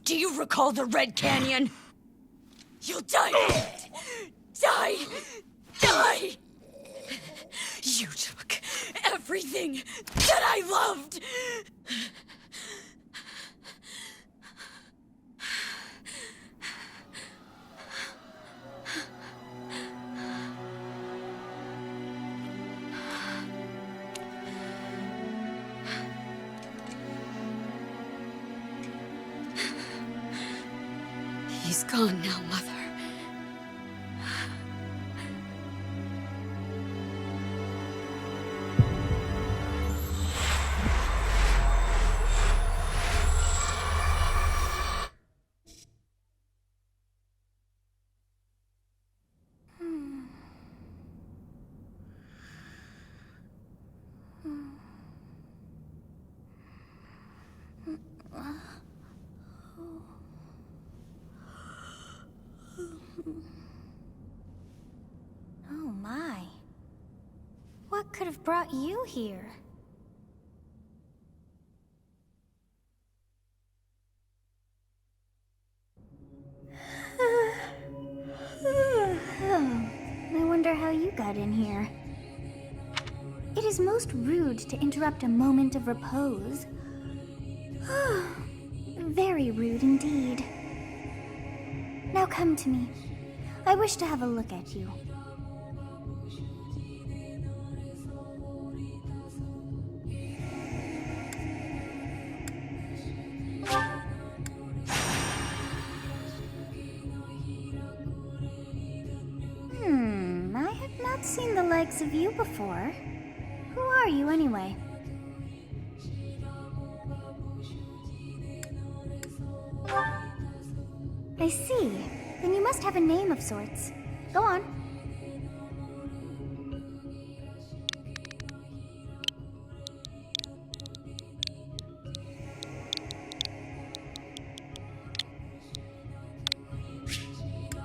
Do you recall the Red Canyon? You'll die in it! Die! Die! You took everything that I loved! He's gone now, Mother. Oh my. What could have brought you here? I wonder how you got in here. It is most rude to interrupt a moment of repose. Very rude indeed. Now come to me. I wish to have a look at you. I have not seen the likes of you before. Who are you, anyway? I see. Then you must have a name of sorts. Go on.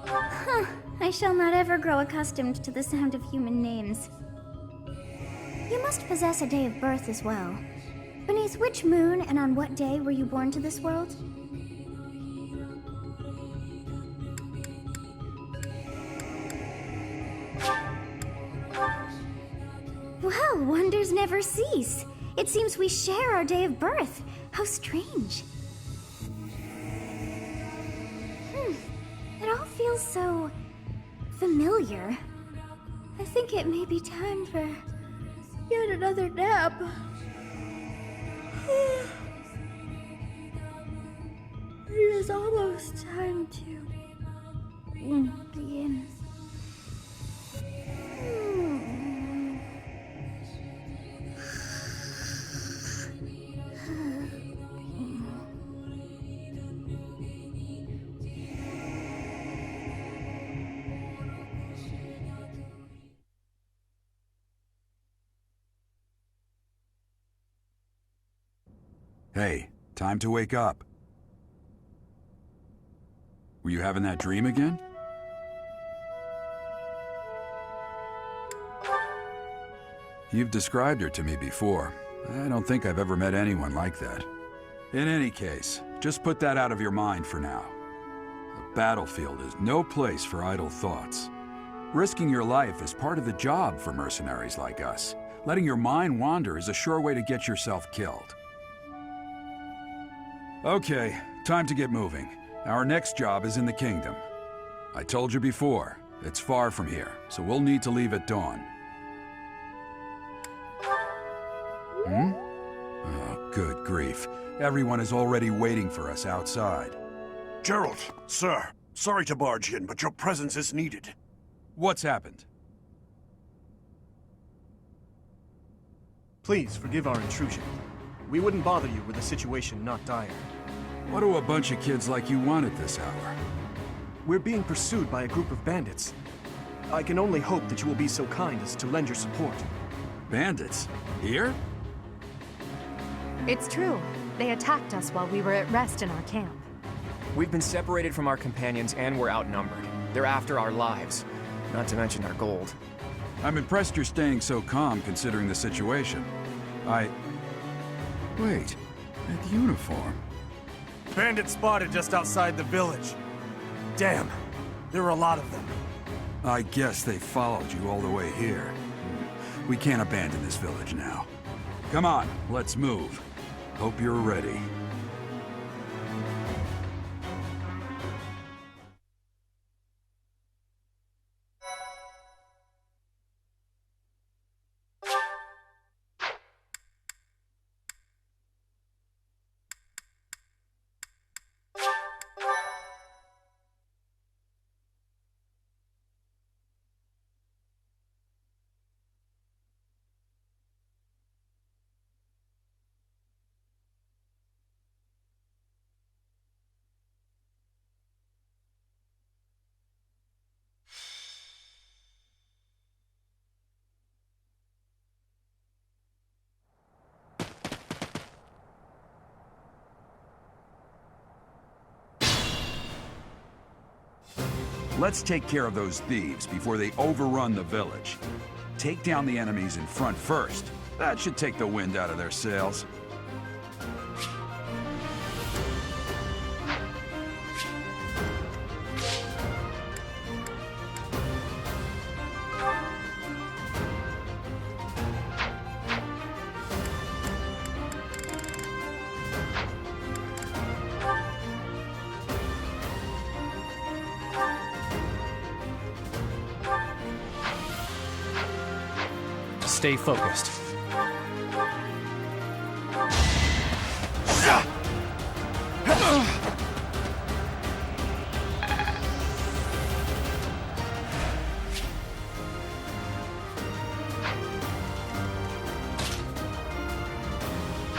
Huh. I shall not ever grow accustomed to the sound of human names. You must possess a day of birth as well. Beneath which moon and on what day were you born to this world? Well, wonders never cease. It seems we share our day of birth. How strange. It all feels so familiar. I think it may be time for yet another nap. It is almost time to begin. Hey, time to wake up. Were you having that dream again? You've described her to me before. I don't think I've ever met anyone like that. In any case, just put that out of your mind for now. The battlefield is no place for idle thoughts. Risking your life is part of the job for mercenaries like us. Letting your mind wander is a sure way to get yourself killed. Okay, time to get moving. Our next job is in the kingdom. I told you before, it's far from here, so we'll need to leave at dawn. Oh, good grief. Everyone is already waiting for us outside. Gerald, sir, sorry to barge in, but your presence is needed. What's happened? Please forgive our intrusion. We wouldn't bother you with a situation not dire. What do a bunch of kids like you want at this hour? We're being pursued by a group of bandits. I can only hope that you will be so kind as to lend your support. Bandits? Here? It's true. They attacked us while we were at rest in our camp. We've been separated from our companions and we're outnumbered. They're after our lives, not to mention our gold. I'm impressed you're staying so calm considering the situation. Wait, that uniform. Bandits spotted just outside the village. Damn, there are a lot of them. I guess they followed you all the way here. We can't abandon this village now. Come on, let's move. Hope you're ready. Let's take care of those thieves before they overrun the village. Take down the enemies in front first. That should take the wind out of their sails. Stay focused.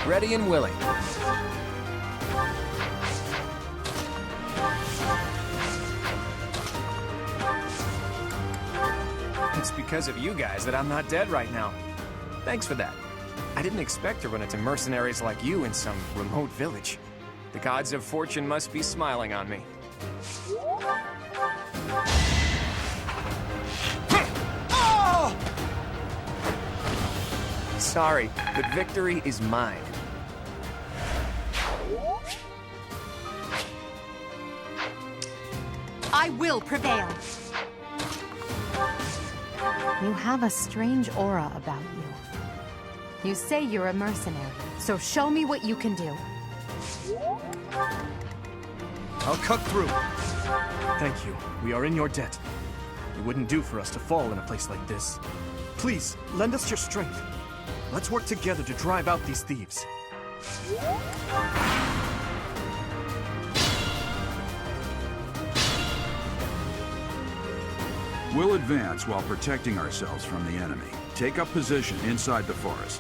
Ready and willing. It's because of you guys that I'm not dead right now. Thanks for that. I didn't expect to run into mercenaries like you in some remote village. The gods of fortune must be smiling on me. Sorry, but victory is mine. I will prevail. You have a strange aura about you. You say you're a mercenary, so show me what you can do. I'll cut through. Thank you. We are in your debt. It wouldn't do for us to fall in a place like this. Please, lend us your strength. Let's work together to drive out these thieves. We'll advance while protecting ourselves from the enemy. Take up position inside the forest.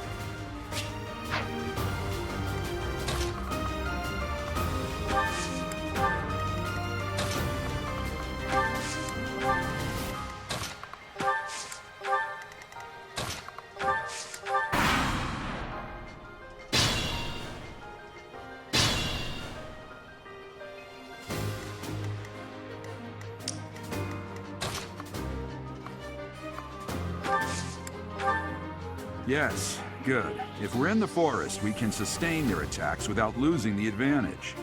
Yes, good. If we're in the forest, we can sustain their attacks without losing the advantage.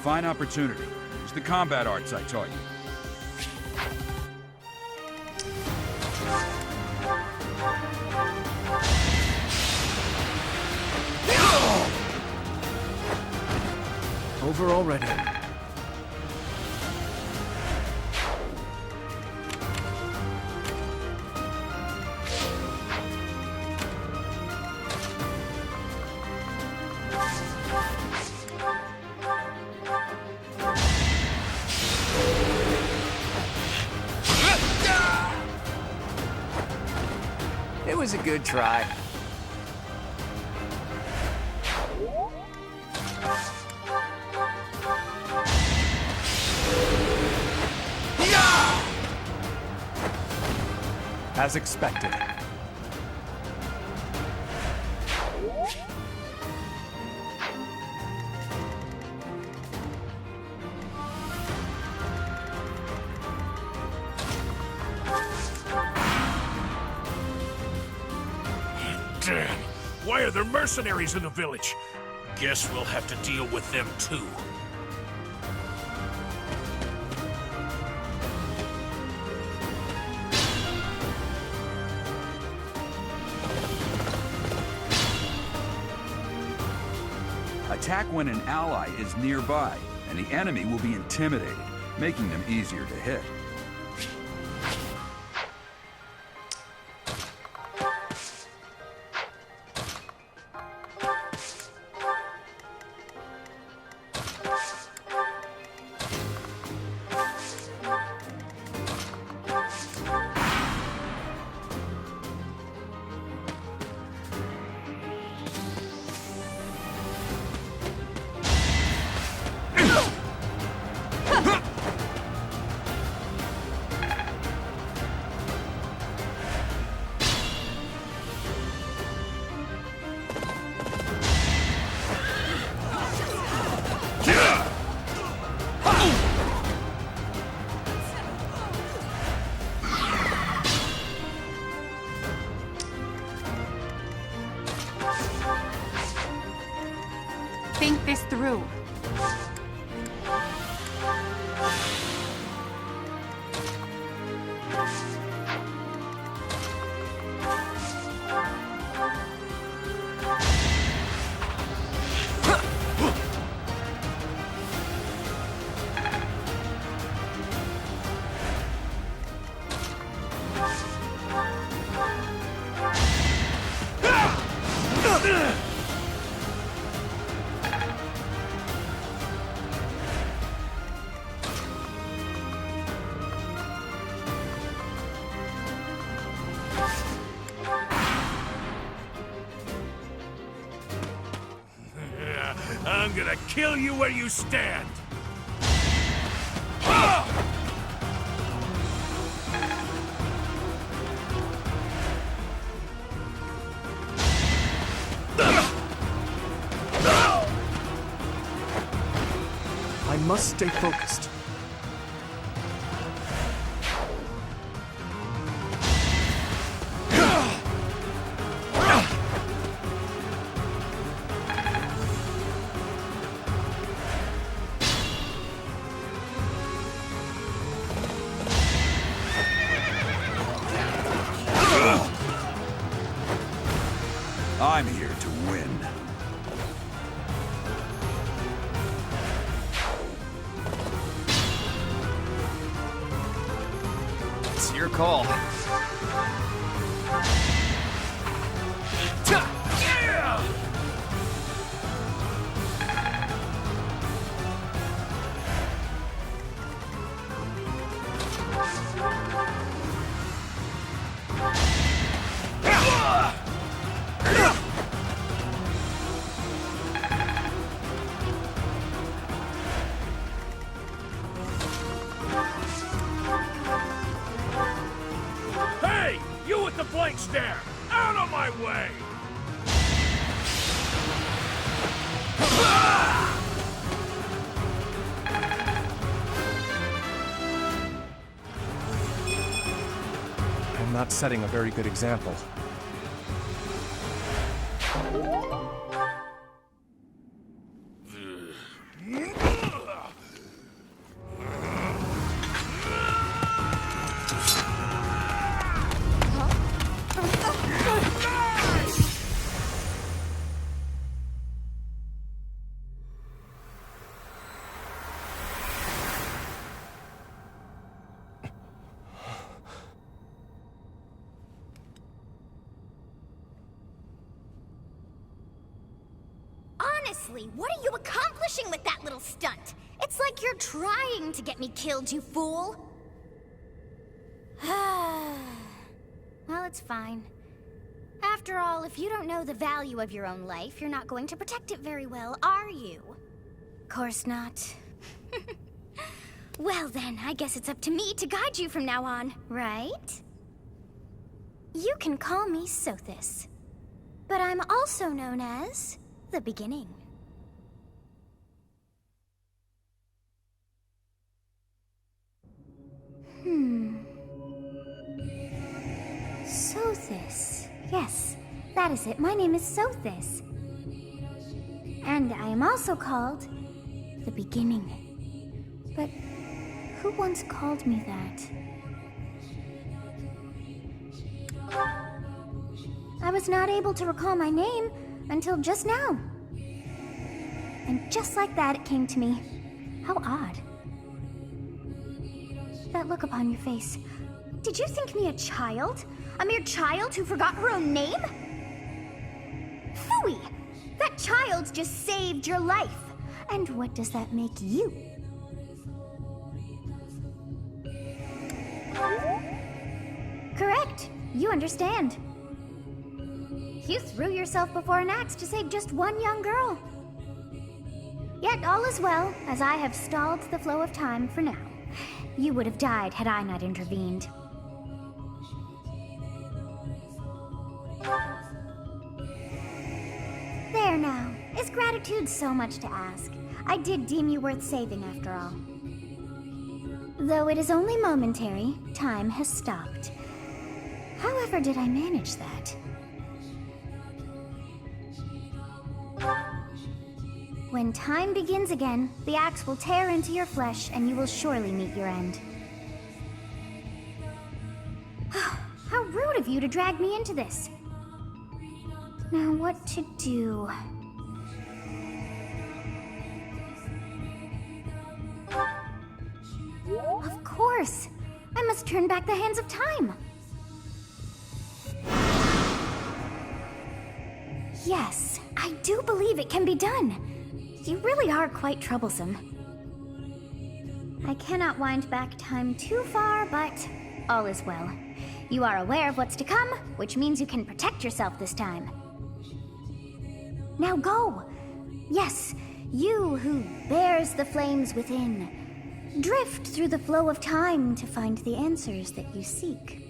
Fine opportunity. Use the combat arts I taught you. Over already. It was a good try. As expected. Damn! Why are there mercenaries in the village? Guess we'll have to deal with them too. Attack when an ally is nearby, and the enemy will be intimidated, making them easier to hit. Think this through. I'm gonna kill you where you stand! I must stay focused. I'm here to win. It's your call. Hey! You with the blank stare! Out of my way! I'm not setting a very good example. Honestly, what are you accomplishing with that little stunt? It's like you're trying to get me killed, you fool! Well, it's fine. After all, if you don't know the value of your own life, you're not going to protect it very well, are you? Course not. Well then, I guess it's up to me to guide you from now on, right? You can call me Sothis, but I'm also known as the Beginning. Sothis. Yes, that is it. My name is Sothis. And I am also called the Beginning. But who once called me that? I was not able to recall my name until just now. And just like that, it came to me. How odd. That look upon your face. Did you think me a child? A mere child who forgot her own name? Phooey! That child just saved your life. And what does that make you? Correct. You understand. You threw yourself before an axe to save just one young girl. Yet all is well, as I have stalled the flow of time for now. You would have died had I not intervened. There now. Is gratitude so much to ask? I did deem you worth saving after all. Though it is only momentary, time has stopped. However did I manage that? When time begins again, the axe will tear into your flesh and you will surely meet your end. How rude of you to drag me into this. Now what to do? Of course! I must turn back the hands of time! Yes, I do believe it can be done. You really are quite troublesome. I cannot wind back time too far, but all is well. You are aware of what's to come, which means you can protect yourself this time. Now go! Yes, You who bears the flames within, drift through the flow of time to find the answers that you seek.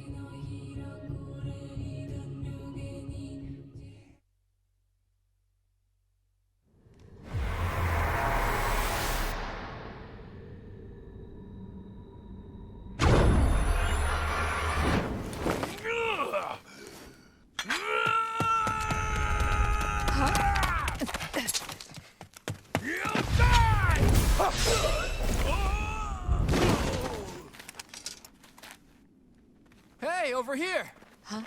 Hey, over here! Huh?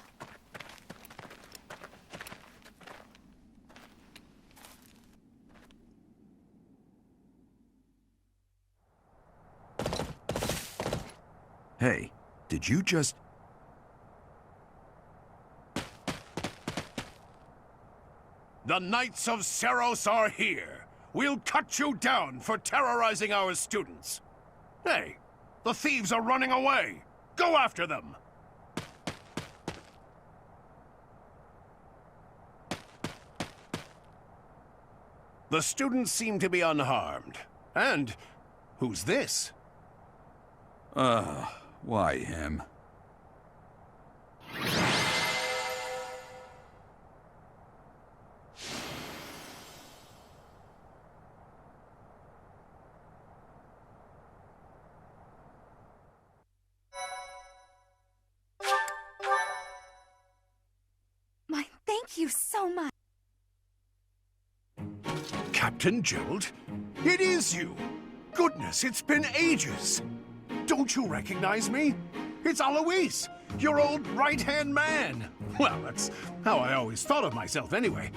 Hey, did you just... The Knights of Seros are here. We'll cut you down for terrorizing our students. Hey, the thieves are running away. Go after them. The students seem to be unharmed. And who's this? Why him? Thank you so much. Captain Gerald? It is you! Goodness, it's been ages! Don't you recognize me? It's Alois, your old right-hand man! Well, that's how I always thought of myself anyway.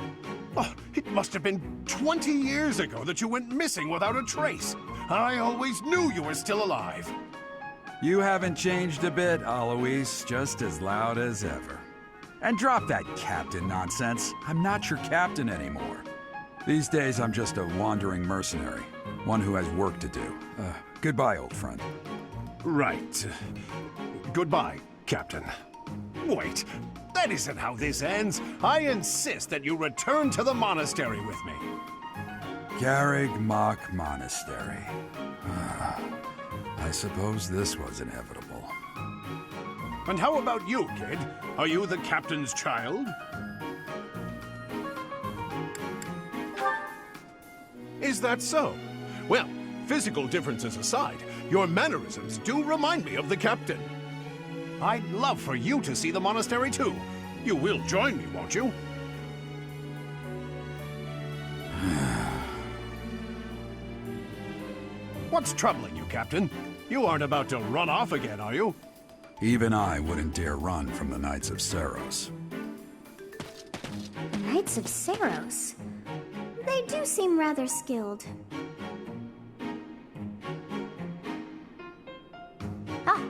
Oh, it must have been 20 years ago that you went missing without a trace. I always knew you were still alive. You haven't changed a bit, Alois, just as loud as ever. And drop that captain nonsense. I'm not your captain anymore. These days, I'm just a wandering mercenary. One who has work to do. Goodbye, old friend. Right. Goodbye, Captain. Wait, that isn't how this ends. I insist that you return to the monastery with me. Garreg Mach Monastery. I suppose this was inevitable. And how about you, kid? Are you the captain's child? Is that so? Well, physical differences aside, your mannerisms do remind me of the captain. I'd love for you to see the monastery too. You will join me, won't you? What's troubling you, Captain? You aren't about to run off again, are you? Even I wouldn't dare run from the Knights of Seros. The Knights of Seros? They do seem rather skilled. Ah,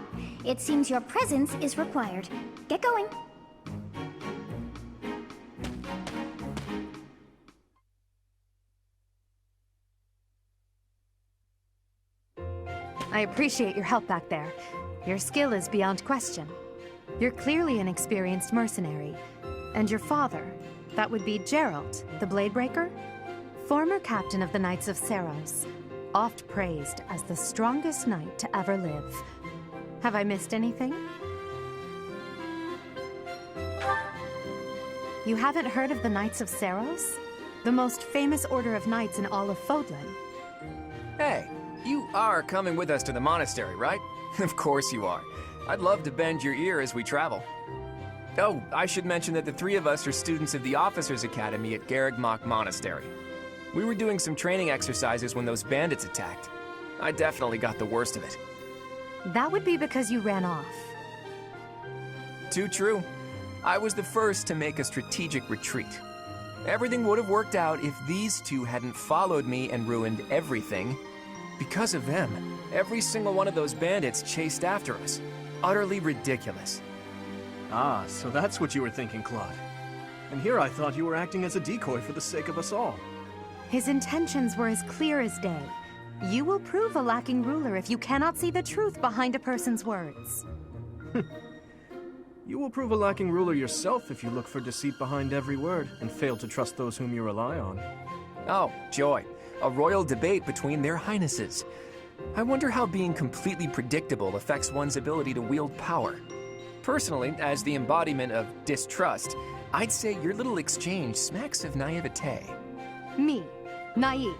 it seems your presence is required. Get going. I appreciate your help back there. Your skill is beyond question. You're clearly an experienced mercenary. And your father, that would be Gerald, the Bladebreaker? Former captain of the Knights of Seros, oft praised as the strongest knight to ever live. Have I missed anything? You haven't heard of the Knights of Seros? The most famous order of knights in all of Fodlan. Hey, you are coming with us to the monastery, right? Of course you are. I'd love to bend your ear as we travel. Oh, I should mention that the three of us are students of the Officers' Academy at Garreg Mach Monastery. We were doing some training exercises when those bandits attacked. I definitely got the worst of it. That would be because you ran off. Too true. I was the first to make a strategic retreat. Everything would have worked out if these two hadn't followed me and ruined everything. Because of them, every single one of those bandits chased after us. Utterly ridiculous. Ah, so that's what you were thinking, Claude. And here I thought you were acting as a decoy for the sake of us all. His intentions were as clear as day. You will prove a lacking ruler if you cannot see the truth behind a person's words. You will prove a lacking ruler yourself if you look for deceit behind every word and fail to trust those whom you rely on. Oh, Joy. a royal debate between their highnesses. I wonder how being completely predictable affects one's ability to wield power. Personally, as the embodiment of distrust, I'd say your little exchange smacks of naivete. Me, naive.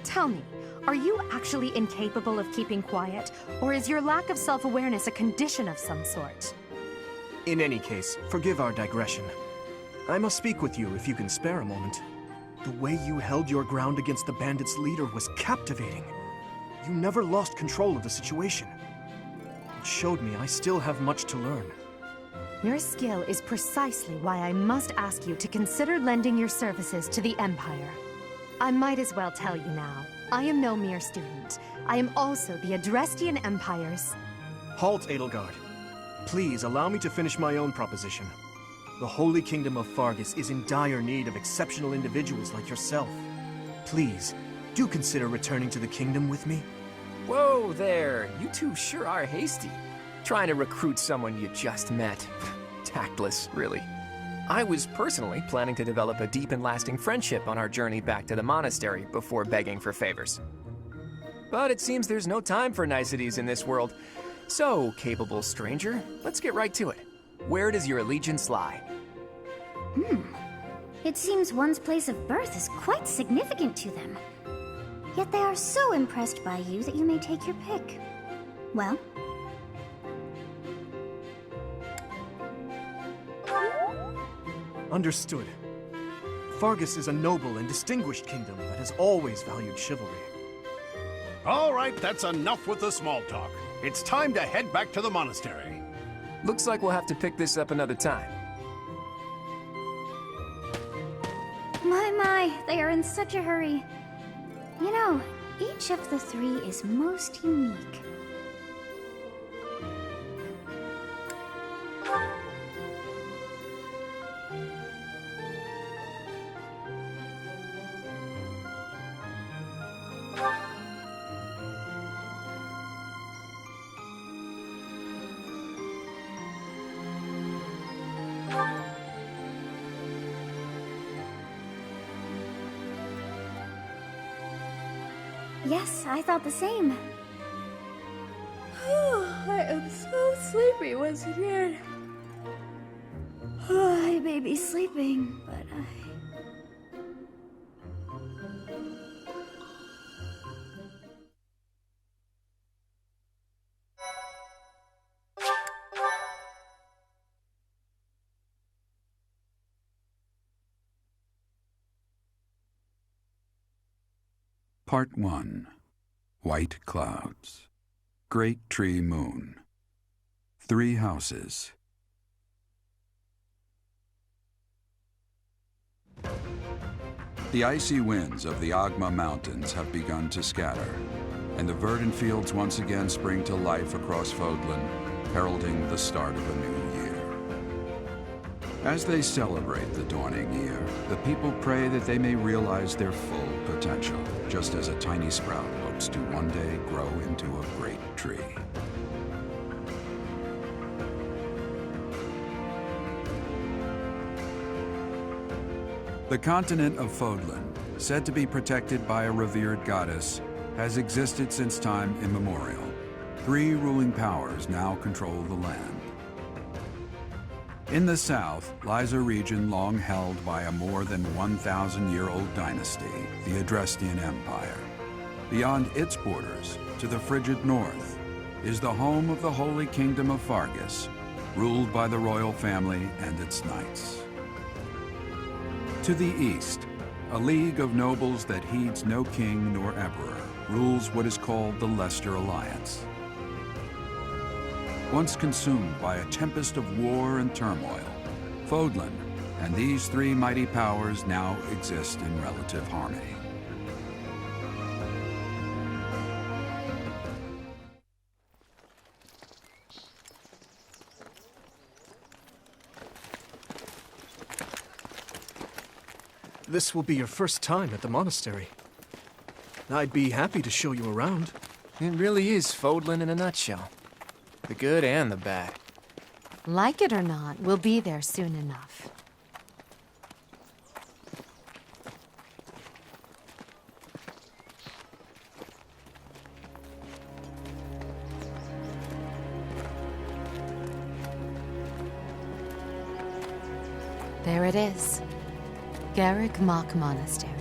Tell me, are you actually incapable of keeping quiet, or is your lack of self-awareness a condition of some sort? In any case, forgive our digression. I must speak with you if you can spare a moment. The way you held your ground against the bandits' leader was captivating. You never lost control of the situation. It showed me I still have much to learn. Your skill is precisely why I must ask you to consider lending your services to the Empire. I might as well tell you now, I am no mere student. I am also the Adrestian Empire's... Halt, Edelgard. Please allow me to finish my own proposition. The Holy Kingdom of Fargus is in dire need of exceptional individuals like yourself. Please, do consider returning to the kingdom with me. Whoa there, you two sure are hasty. Trying to recruit someone you just met. Tactless, really. I was personally planning to develop a deep and lasting friendship on our journey back to the monastery before begging for favors. But it seems there's no time for niceties in this world. So, capable stranger, let's get right to it. Where does your allegiance lie? It seems one's place of birth is quite significant to them. Yet they are so impressed by you that you may take your pick. Well? Understood. Fargus is a noble and distinguished kingdom that has always valued chivalry. All right, that's enough with the small talk. It's time to head back to the monastery. Looks like we'll have to pick this up another time. My, they are in such a hurry. You know, each of the three is most unique. Yes, I thought the same. I am so sleepy once again. I may be sleeping, but Part 1. White Clouds. Great Tree Moon. 3 houses. The icy winds of the Agma Mountains have begun to scatter, and the verdant fields once again spring to life across Fodlan, heralding the start of a new year. As they celebrate the dawning year, the people pray that they may realize their full potential, just as a tiny sprout hopes to one day grow into a great tree. The continent of Fodlan, said to be protected by a revered goddess, has existed since time immemorial. 3 ruling powers now control the land. In the south lies a region long held by a more than 1,000-year-old dynasty, the Adrestian Empire. Beyond its borders, to the frigid north, is the home of the Holy Kingdom of Fargus, ruled by the royal family and its knights. To the east, a league of nobles that heeds no king nor emperor rules what is called the Leicester Alliance. Once consumed by a tempest of war and turmoil, Fodlan and these 3 mighty powers now exist in relative harmony. This will be your first time at the monastery. I'd be happy to show you around. It really is Fodlan in a nutshell. The good and the bad. Like it or not, we'll be there soon enough. There it is. Garrick Mock Monastery.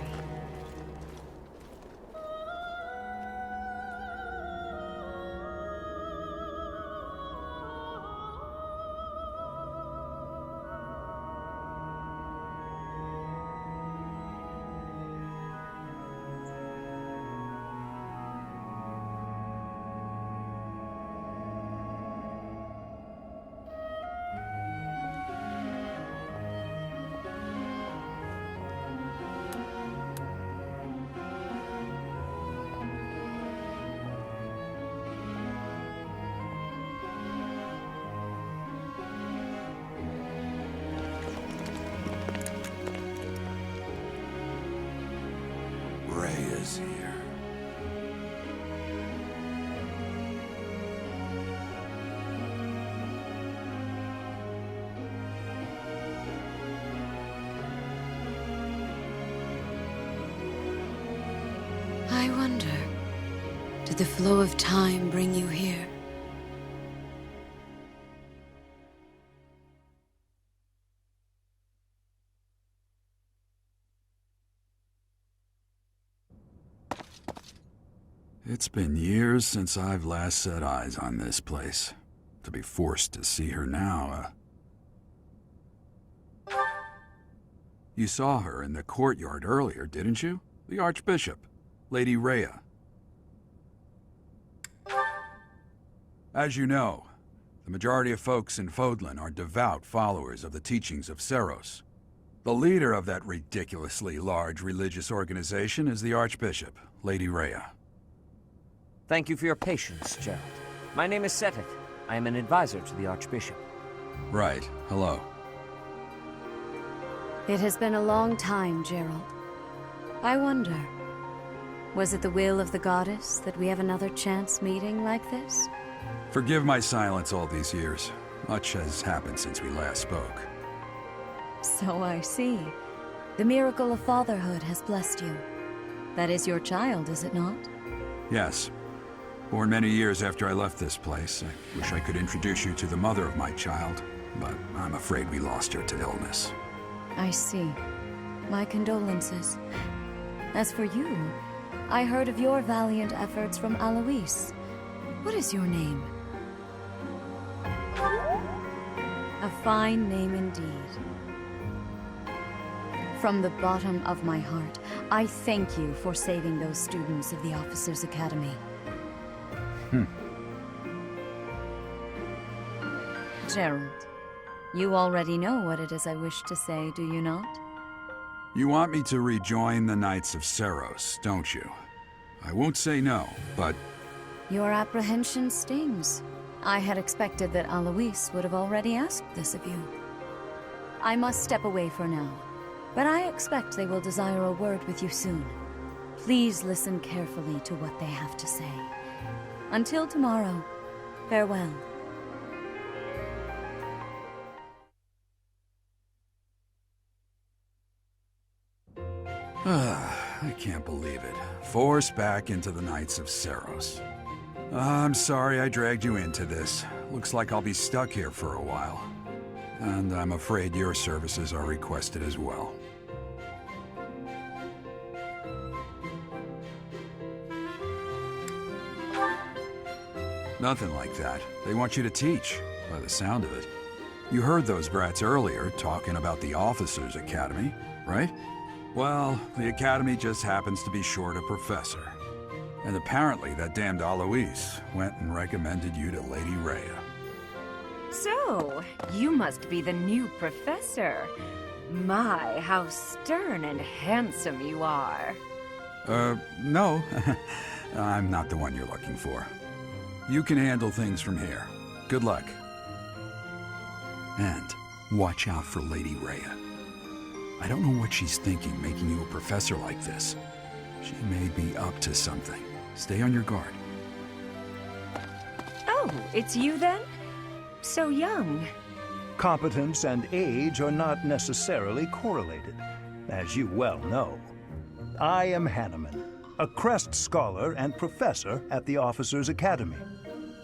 Ray is here. I wonder, did the flow of time bring you here? It's been years since I've last set eyes on this place. To be forced to see her now, You saw her in the courtyard earlier, didn't you? The Archbishop, Lady Rhea. As you know, the majority of folks in Fodlan are devout followers of the teachings of Seros. The leader of that ridiculously large religious organization is the Archbishop, Lady Rhea. Thank you for your patience, Gerald. My name is Seteth. I am an advisor to the Archbishop. Right. Hello. It has been a long time, Gerald. I wonder, was it the will of the goddess that we have another chance meeting like this? Forgive my silence all these years. Much has happened since we last spoke. So I see. The miracle of fatherhood has blessed you. That is your child, is it not? Yes. Born many years after I left this place. I wish I could introduce you to the mother of my child, but I'm afraid we lost her to illness. I see. My condolences. As for you, I heard of your valiant efforts from Alois. What is your name? A fine name indeed. From the bottom of my heart, I thank you for saving those students of the Officers' Academy. Gerald, you already know what it is I wish to say, do you not? You want me to rejoin the Knights of Seros, don't you? I won't say no, but... Your apprehension stings. I had expected that Alois would have already asked this of you. I must step away for now, but I expect they will desire a word with you soon. Please listen carefully to what they have to say. Until tomorrow, farewell. I can't believe it. Forced back into the Knights of Seros. I'm sorry I dragged you into this. Looks like I'll be stuck here for a while. And I'm afraid your services are requested as well. Nothing like that. They want you to teach, by the sound of it. You heard those brats earlier talking about the Officers' Academy, right? Well, the Academy just happens to be short a professor. And apparently that damned Alois went and recommended you to Lady Rhea. So, you must be the new professor. My, how stern and handsome you are. No. I'm not the one you're looking for. You can handle things from here. Good luck. And watch out for Lady Rhea. I don't know what she's thinking making you a professor like this. She may be up to something. Stay on your guard. Oh, it's you then? So young. Competence and age are not necessarily correlated, as you well know. I am Hanneman, a Crest Scholar and Professor at the Officers' Academy.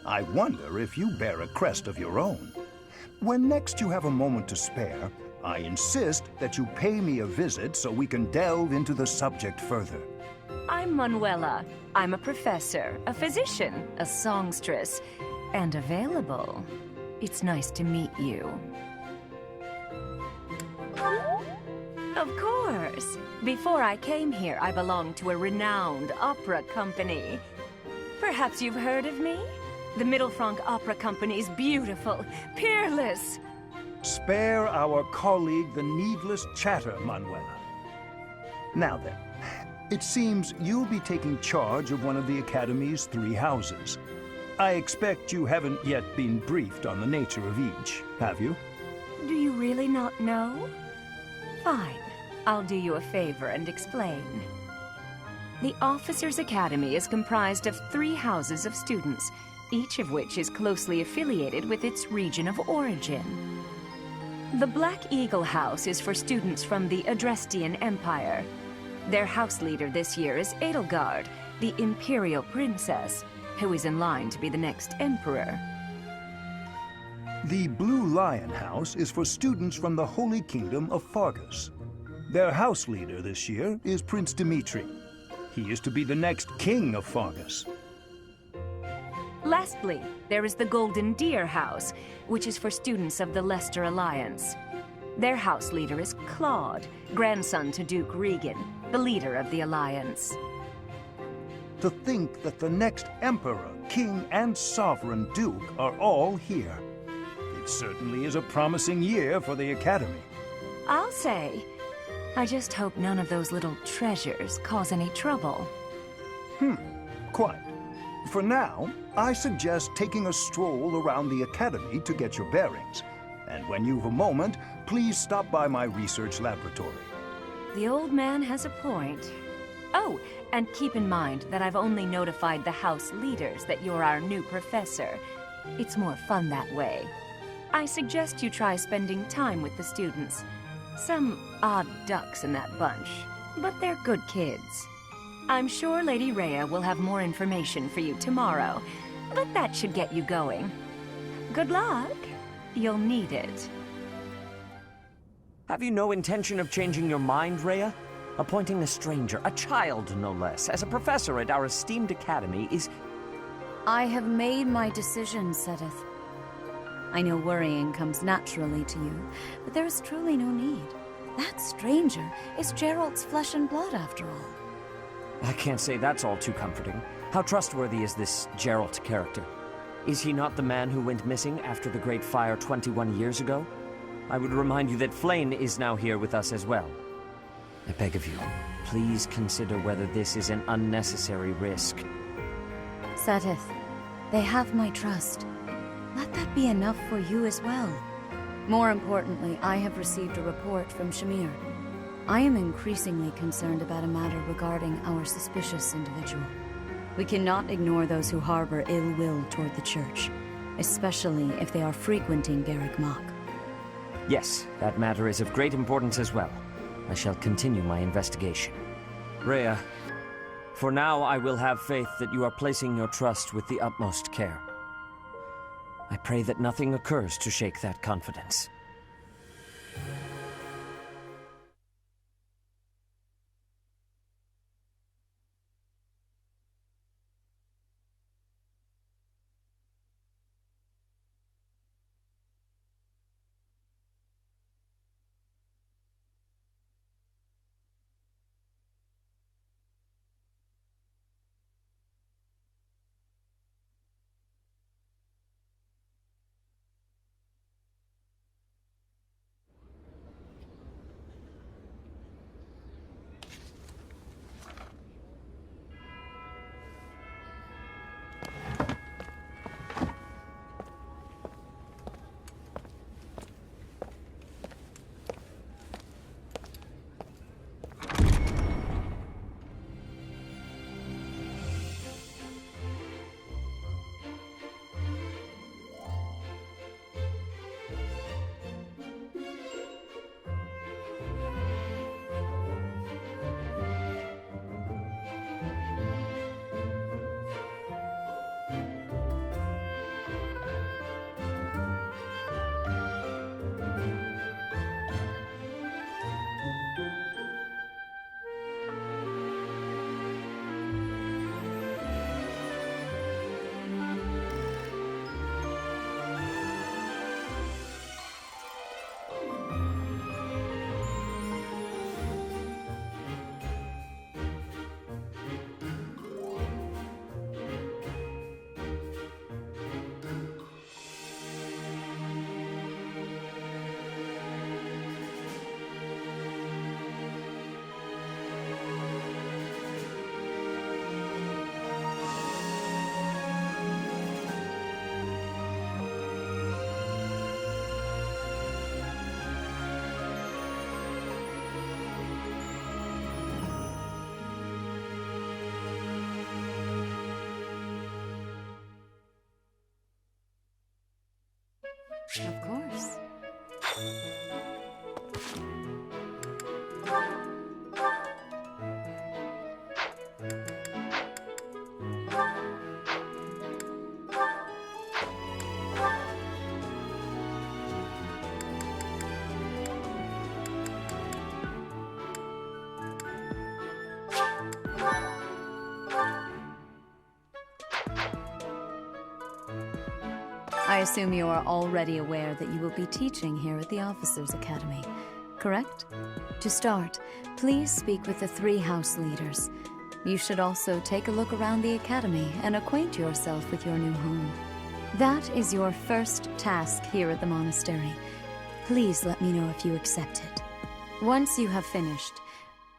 I wonder if you bear a crest of your own. When next you have a moment to spare, I insist that you pay me a visit so we can delve into the subject further. I'm Manuela. I'm a professor, a physician, a songstress, and available. It's nice to meet you. Of course. Before I came here, I belonged to a renowned opera company. Perhaps you've heard of me? The Middlefranc Opera Company's beautiful, peerless. Spare our colleague the needless chatter, Manuela. Now then, it seems you'll be taking charge of one of the Academy's 3 houses. I expect you haven't yet been briefed on the nature of each, have you? Do you really not know? Fine. I'll do you a favor and explain. The Officers' Academy is comprised of 3 houses of students, each of which is closely affiliated with its region of origin. The Black Eagle House is for students from the Adrestian Empire. Their house leader this year is Edelgard, the Imperial Princess, who is in line to be the next Emperor. The Blue Lion House is for students from the Holy Kingdom of Fargus. Their house leader this year is Prince Dimitri. He is to be the next king of Fargus. Lastly, there is the Golden Deer House, which is for students of the Leicester Alliance. Their house leader is Claude, grandson to Duke Regan, the leader of the Alliance. To think that the next emperor, king, and sovereign duke are all here. It certainly is a promising year for the Academy. I'll say. I just hope none of those little treasures cause any trouble. Quite. For now, I suggest taking a stroll around the Academy to get your bearings. And when you've a moment, please stop by my research laboratory. The old man has a point. Oh, and keep in mind that I've only notified the house leaders that you're our new professor. It's more fun that way. I suggest you try spending time with the students. Some odd ducks in that bunch, but they're good kids. I'm sure Lady Rhea will have more information for you tomorrow, but that should get you going. Good luck. You'll need it. Have you no intention of changing your mind, Rhea? Appointing a stranger, a child no less, as a professor at our esteemed academy is... I have made my decision, Sedith. I know worrying comes naturally to you, but there is truly no need. That stranger is Gerald's flesh and blood, after all. I can't say that's all too comforting. How trustworthy is this Gerald character? Is he not the man who went missing after the Great Fire 21 years ago? I would remind you that Flayn is now here with us as well. I beg of you, please consider whether this is an unnecessary risk. Sedith, they have my trust. Let that be enough for you as well. More importantly, I have received a report from Shamir. I am increasingly concerned about a matter regarding our suspicious individual. We cannot ignore those who harbor ill will toward the Church, especially if they are frequenting Garrick Mach. Yes, that matter is of great importance as well. I shall continue my investigation. Rhea, for now I will have faith that you are placing your trust with the utmost care. I pray that nothing occurs to shake that confidence. Of course. I assume you are already aware that you will be teaching here at the Officers' Academy, correct? To start, please speak with the 3 house leaders. You should also take a look around the Academy and acquaint yourself with your new home. That is your first task here at the monastery. Please let me know if you accept it. Once you have finished,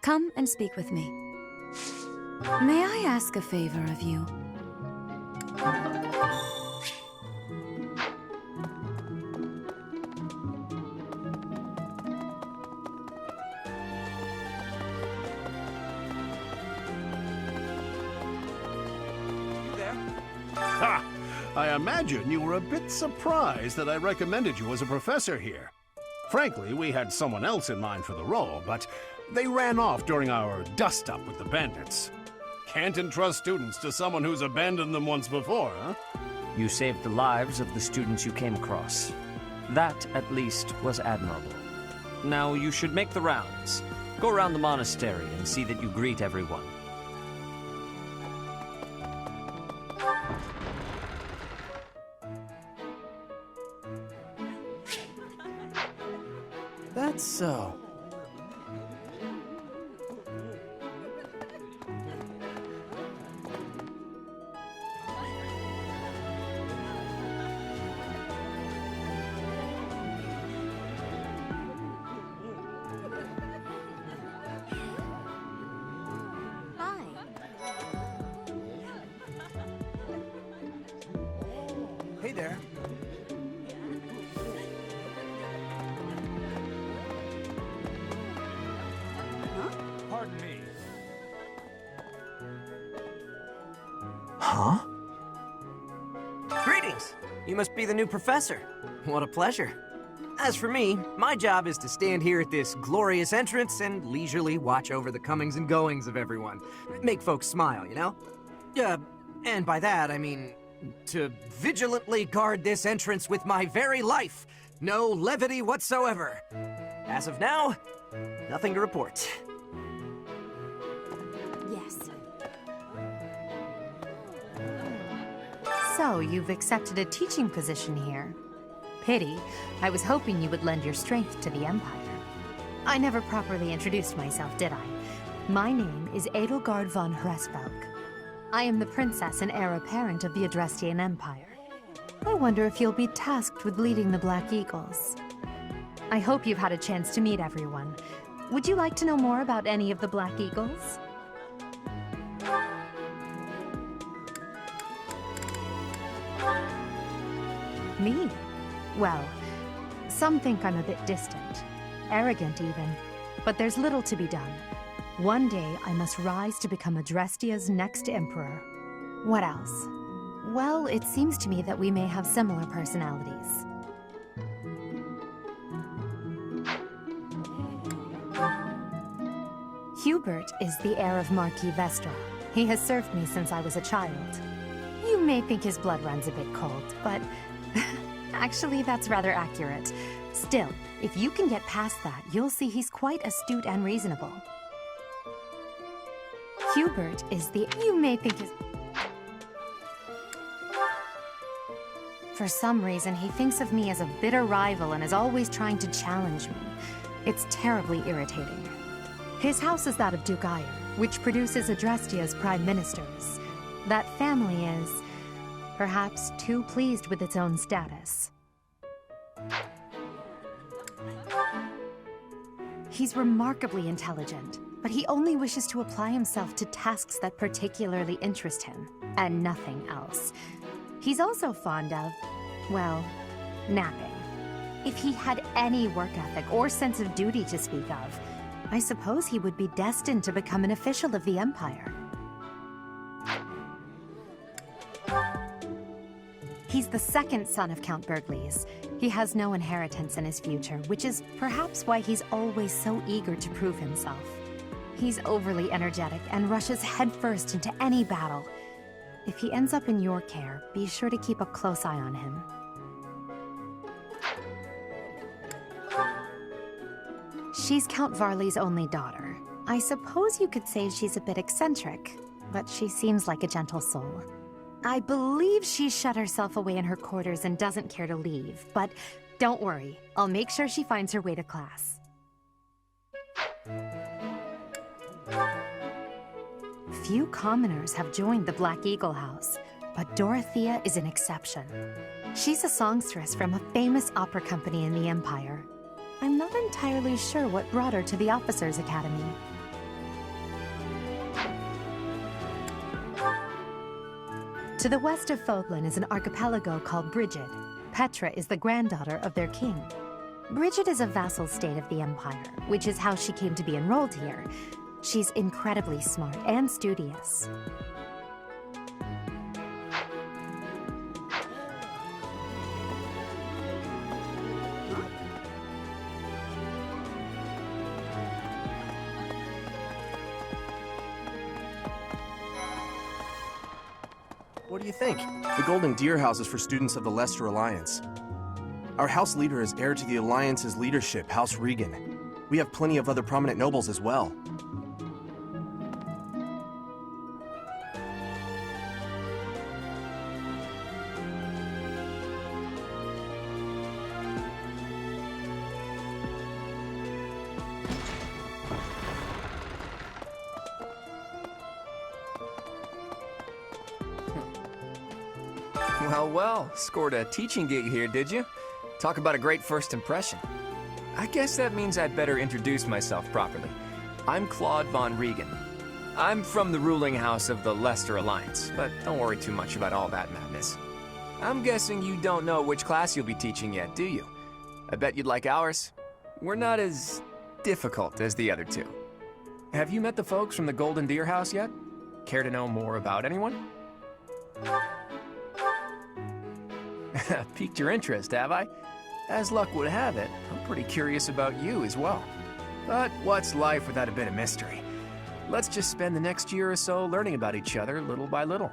come and speak with me. May I ask a favor of you? Ha! I imagine you were a bit surprised that I recommended you as a professor here. Frankly, we had someone else in mind for the role, but they ran off during our dust-up with the bandits. Can't entrust students to someone who's abandoned them once before, huh? You saved the lives of the students you came across. That, at least, was admirable. Now you should make the rounds. Go around the monastery and see that you greet everyone. That's so. Hi. Hey there. Pardon me. Huh? Greetings! You must be the new professor. What a pleasure. As for me, my job is to stand here at this glorious entrance and leisurely watch over the comings and goings of everyone. Make folks smile, you know? And by that, I mean to vigilantly guard this entrance with my very life. No levity whatsoever. As of now, nothing to report. Yes. So, you've accepted a teaching position here. Pity. I was hoping you would lend your strength to the Empire. I never properly introduced myself, did I? My name is Edelgard von Hresvelg. I am the princess and heir apparent of the Adrestian Empire. I wonder if you'll be tasked with leading the Black Eagles. I hope you've had a chance to meet everyone. Would you like to know more about any of the Black Eagles? Me? Well, some think I'm a bit distant, arrogant even, but there's little to be done. One day I must rise to become Adrestia's next emperor. What else? Well, it seems to me that we may have similar personalities. Hubert is the heir of Marquis Vestra. He has served me since I was a child. You may think his blood runs a bit cold, but actually that's rather accurate. Still, if you can get past that, you'll see he's quite astute and reasonable. Hubert is the... You may think his... For some reason, he thinks of me as a bitter rival and is always trying to challenge me. It's terribly irritating. His house is that of Duke Iron, which produces Adrestia's prime ministers. That family is, perhaps, too pleased with its own status. He's remarkably intelligent, but he only wishes to apply himself to tasks that particularly interest him, and nothing else. He's also fond of, well, napping. If he had any work ethic or sense of duty to speak of, I suppose he would be destined to become an official of the Empire. He's the second son of Count Bergliez. He has no inheritance in his future, which is perhaps why he's always so eager to prove himself. He's overly energetic and rushes headfirst into any battle. If he ends up in your care, be sure to keep a close eye on him. She's Count Varley's only daughter. I suppose you could say she's a bit eccentric, but she seems like a gentle soul. I believe she's shut herself away in her quarters and doesn't care to leave, but don't worry, I'll make sure she finds her way to class. Few commoners have joined the Black Eagle House, but Dorothea is an exception. She's a songstress from a famous opera company in the Empire. I'm not entirely sure what brought her to the Officers' Academy. To the west of Fodlan is an archipelago called Brigid. Petra is the granddaughter of their king. Brigid is a vassal state of the Empire, which is how she came to be enrolled here. She's incredibly smart and studious. What do you think? The Golden Deer House is for students of the Leicester Alliance. Our house leader is heir to the Alliance's leadership, House Regan. We have plenty of other prominent nobles as well. Well, scored a teaching gig here, did you? Talk about a great first impression. I guess that means I'd better introduce myself properly. I'm Claude von Regan. I'm from the ruling house of the Leicester Alliance, but don't worry too much about all that madness. I'm guessing you don't know which class you'll be teaching yet, do you? I bet you'd like ours. We're not as difficult as the other two. Have you met the folks from the Golden Deer House yet? Care to know more about anyone? Piqued your interest, have I? As luck would have it, I'm pretty curious about you as well. But what's life without a bit of mystery? Let's just spend the next year or so learning about each other little by little.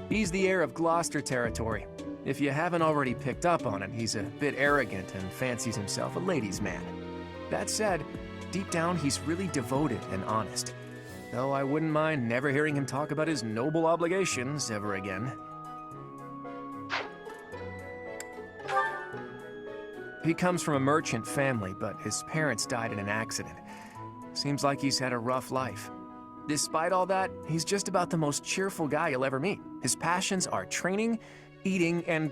He's the heir of Gloucester territory. If you haven't already picked up on it, he's a bit arrogant and fancies himself a ladies' man. That said, deep down he's really devoted and honest. Though I wouldn't mind never hearing him talk about his noble obligations ever again. He comes from a merchant family, but his parents died in an accident. Seems like he's had a rough life. Despite all that, he's just about the most cheerful guy you'll ever meet. His passions are training, eating, and...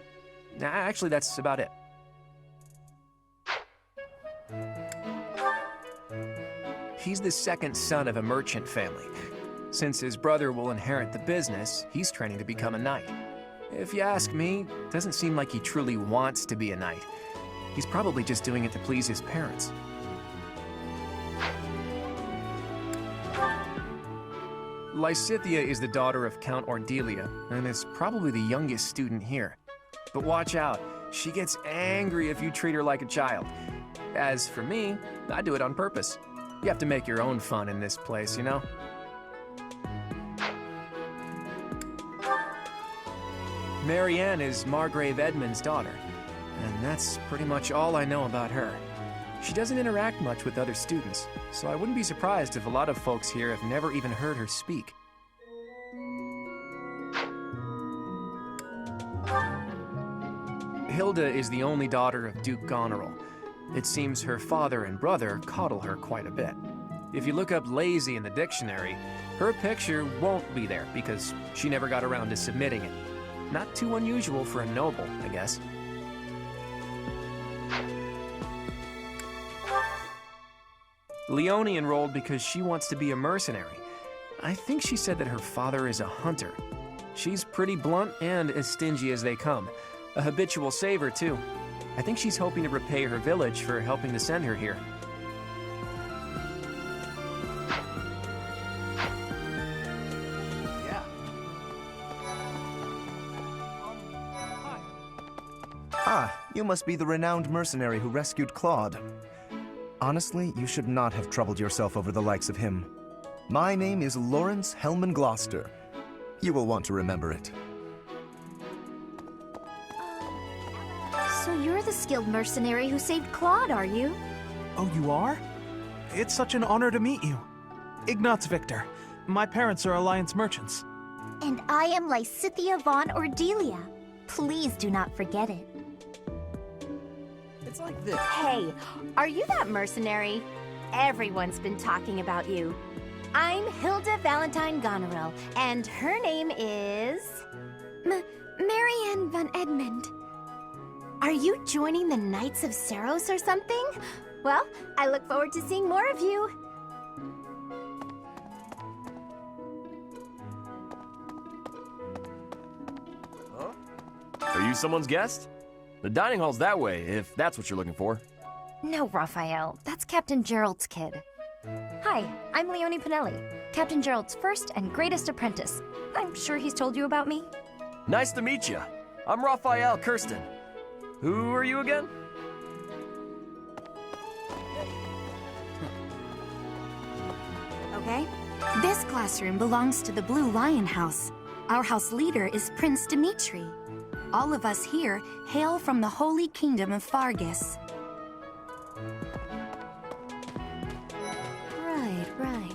actually, that's about it. He's the second son of a merchant family. Since his brother will inherit the business, he's training to become a knight. If you ask me, it doesn't seem like he truly wants to be a knight. He's probably just doing it to please his parents. Lysithea is the daughter of Count Ordelia, and is probably the youngest student here. But watch out, she gets angry if you treat her like a child. As for me, I do it on purpose. You have to make your own fun in this place, you know? Marianne is Margrave Edmund's daughter, and that's pretty much all I know about her. She doesn't interact much with other students, so I wouldn't be surprised if a lot of folks here have never even heard her speak. Hilda is the only daughter of Duke Goneril. It seems her father and brother coddle her quite a bit. If you look up lazy in the dictionary, her picture won't be there because she never got around to submitting it. Not too unusual for a noble, I guess. Leonie enrolled because she wants to be a mercenary. I think she said that her father is a hunter. She's pretty blunt and as stingy as they come. A habitual saver, too. I think she's hoping to repay her village for helping to send her here. Ah, you must be the renowned mercenary who rescued Claude. Honestly, you should not have troubled yourself over the likes of him. My name is Lawrence Hellman Gloucester. You will want to remember it. So you're the skilled mercenary who saved Claude, are you? Oh, you are? It's such an honor to meet you. Ignatz Victor. My parents are Alliance merchants. And I am Lysithia von Ordelia. Please do not forget it. It's like this. Hey, are you that mercenary? Everyone's been talking about you. I'm Hilda Valentine Goneril, and her name is... Marianne von Edmund. Are you joining the Knights of Saros or something? Well, I look forward to seeing more of you. Are you someone's guest? The dining hall's that way, if that's what you're looking for. No, Raphael. That's Captain Gerald's kid. Hi, I'm Leonie Pinelli, Captain Gerald's first and greatest apprentice. I'm sure he's told you about me. Nice to meet you. I'm Raphael Kirsten. Who are you again? Okay. This classroom belongs to the Blue Lion House. Our house leader is Prince Dimitri. All of us here hail from the Holy Kingdom of Fargus. Right.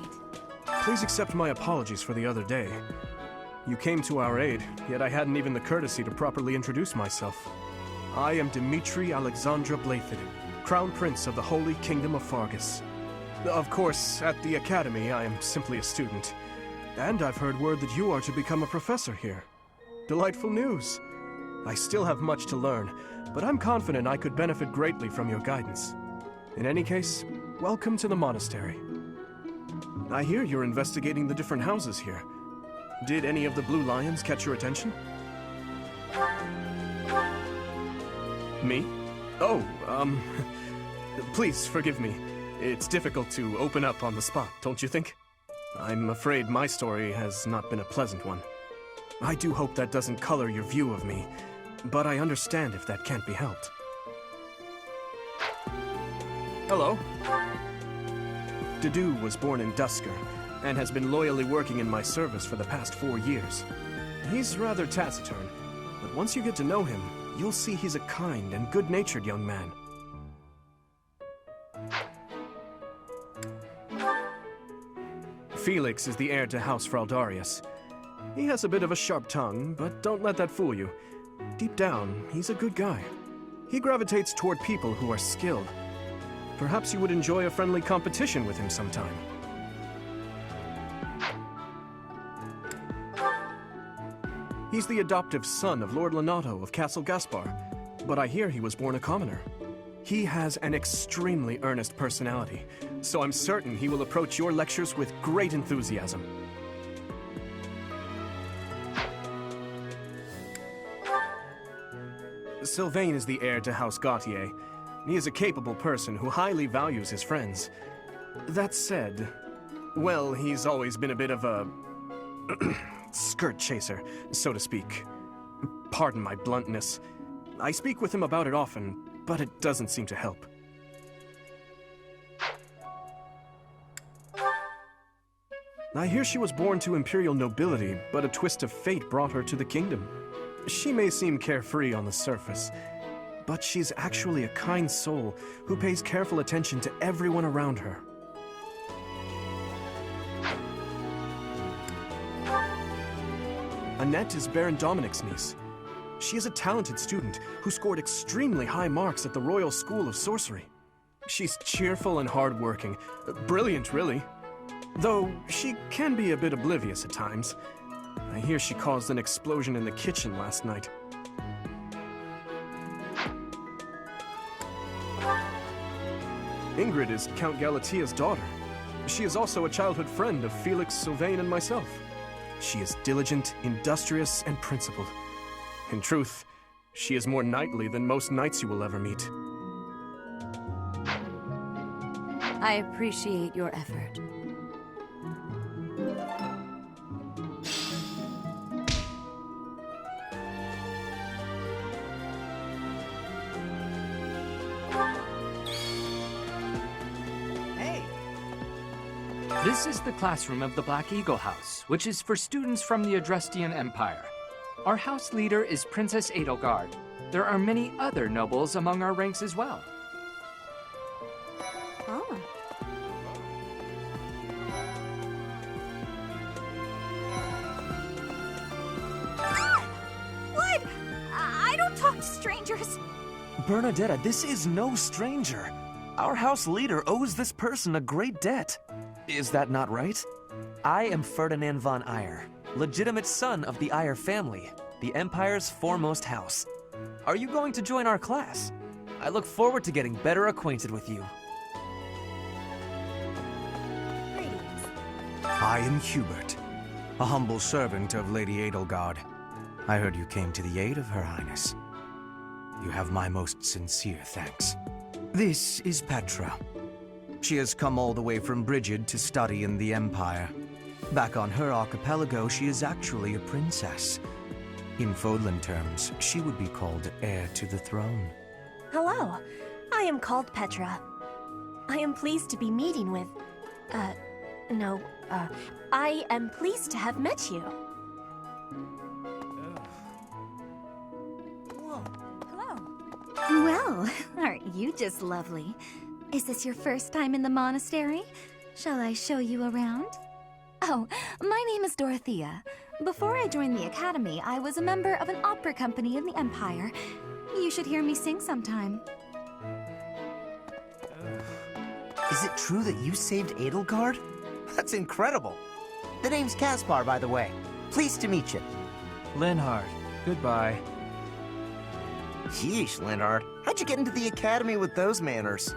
Please accept my apologies for the other day. You came to our aid, yet I hadn't even the courtesy to properly introduce myself. I am Dimitri Alexandra Blayford, Crown Prince of the Holy Kingdom of Fargus. Of course, at the Academy, I am simply a student. And I've heard word that you are to become a professor here. Delightful news. I still have much to learn, but I'm confident I could benefit greatly from your guidance. In any case, welcome to the monastery. I hear you're investigating the different houses here. Did any of the Blue Lions catch your attention? Me? Oh, please forgive me. It's difficult to open up on the spot, don't you think? I'm afraid my story has not been a pleasant one. I do hope that doesn't color your view of me, but I understand if that can't be helped. Hello. Dedu was born in Dusker, and has been loyally working in my service for the past 4 years. He's rather taciturn, but once you get to know him, you'll see he's a kind and good-natured young man. Felix is the heir to House Fraldarius. He has a bit of a sharp tongue, but don't let that fool you. Deep down, he's a good guy. He gravitates toward people who are skilled. Perhaps you would enjoy a friendly competition with him sometime. He's the adoptive son of Lord Lenato of Castle Gaspar, but I hear he was born a commoner. He has an extremely earnest personality, so I'm certain he will approach your lectures with great enthusiasm. Sylvain is the heir to House Gautier. He is a capable person who highly values his friends. That said, well, he's always been a bit of a skirt chaser, so to speak. Pardon my bluntness. I speak with him about it often, but it doesn't seem to help. I hear she was born to imperial nobility, but a twist of fate brought her to the kingdom. She may seem carefree on the surface, but she's actually a kind soul who pays careful attention to everyone around her. Annette is Baron Dominic's niece. She is a talented student who scored extremely high marks at the Royal School of Sorcery. She's cheerful and hardworking. Brilliant, really. Though she can be a bit oblivious at times. I hear she caused an explosion in the kitchen last night. Ingrid is Count Galatia's daughter. She is also a childhood friend of Felix, Sylvain, and myself. She is diligent, industrious, and principled. In truth, she is more knightly than most knights you will ever meet. I appreciate your effort. This is the classroom of the Black Eagle House, which is for students from the Adrestian Empire. Our house leader is Princess Edelgard. There are many other nobles among our ranks as well. Oh. What? I don't talk to strangers. Bernadetta, this is no stranger. Our house leader owes this person a great debt. Is that not right? I am Ferdinand von Eyre, legitimate son of the Eyre family, the Empire's foremost house. Are you going to join our class? I look forward to getting better acquainted with you. I am Hubert, a humble servant of Lady Edelgard. I heard you came to the aid of Her Highness. You have my most sincere thanks. This is Petra. She has come all the way from Brigid to study in the Empire. Back on her archipelago, she is actually a princess. In Fodlan terms, she would be called heir to the throne. Hello, I am called Petra. I am pleased to be meeting with... I am pleased to have met you. Well, aren't you just lovely? Is this your first time in the monastery? Shall I show you around? Oh, my name is Dorothea. Before I joined the academy, I was a member of an opera company in the Empire. You should hear me sing sometime. Is it true that you saved Edelgard? That's incredible. The name's Caspar, by the way. Pleased to meet you. Linhard, goodbye. Sheesh, Linhard. How'd you get into the academy with those manners?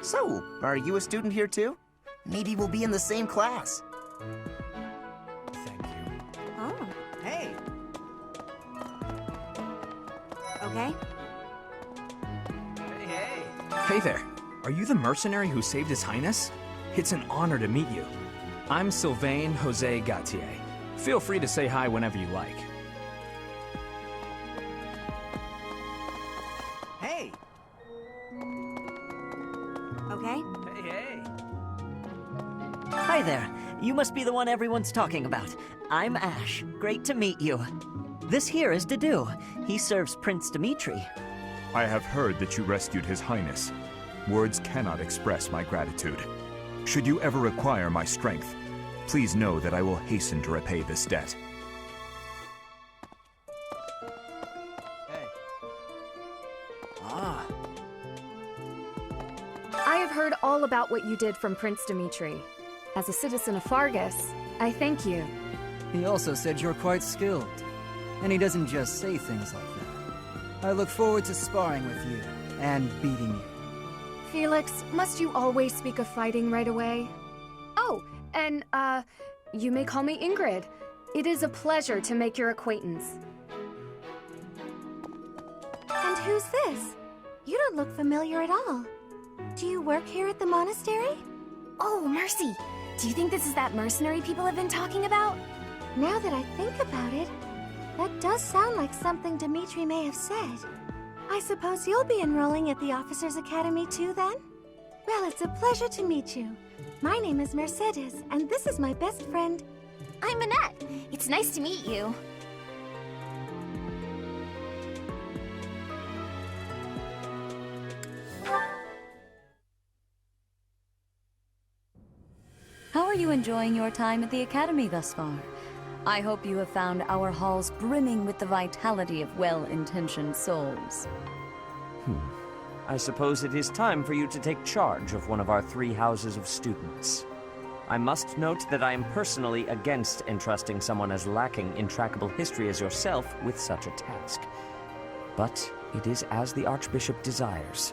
So, are you a student here too? Maybe we'll be in the same class. Thank you. Oh. Hey. Okay. Hey there. Are you the mercenary who saved His Highness? It's an honor to meet you. I'm Sylvain Jose Gautier. Feel free to say hi whenever you like. Hey. Okay. Hey. Hi there. You must be the one everyone's talking about. I'm Ash. Great to meet you. This here is Dedu. He serves Prince Dimitri. I have heard that you rescued His Highness. Words cannot express my gratitude. Should you ever require my strength, please know that I will hasten to repay this debt. I have heard all about what you did from Prince Dimitri. As a citizen of Fargus, I thank you. He also said you're quite skilled. And he doesn't just say things like that. I look forward to sparring with you, and beating you. Felix, must you always speak of fighting right away? Oh, and, you may call me Ingrid. It is a pleasure to make your acquaintance. And who's this? You don't look familiar at all. Do you work here at the monastery? Oh, Mercy! Do you think this is that mercenary people have been talking about? Now that I think about it, that does sound like something Dimitri may have said. I suppose you'll be enrolling at the Officers' Academy too, then? Well, it's a pleasure to meet you. My name is Mercedes, and this is my best friend. I'm Annette. It's nice to meet you. How are you enjoying your time at the Academy thus far? I hope you have found our halls brimming with the vitality of well-intentioned souls. I suppose it is time for you to take charge of one of our 3 houses of students. I must note that I am personally against entrusting someone as lacking in trackable history as yourself with such a task. But it is as the Archbishop desires.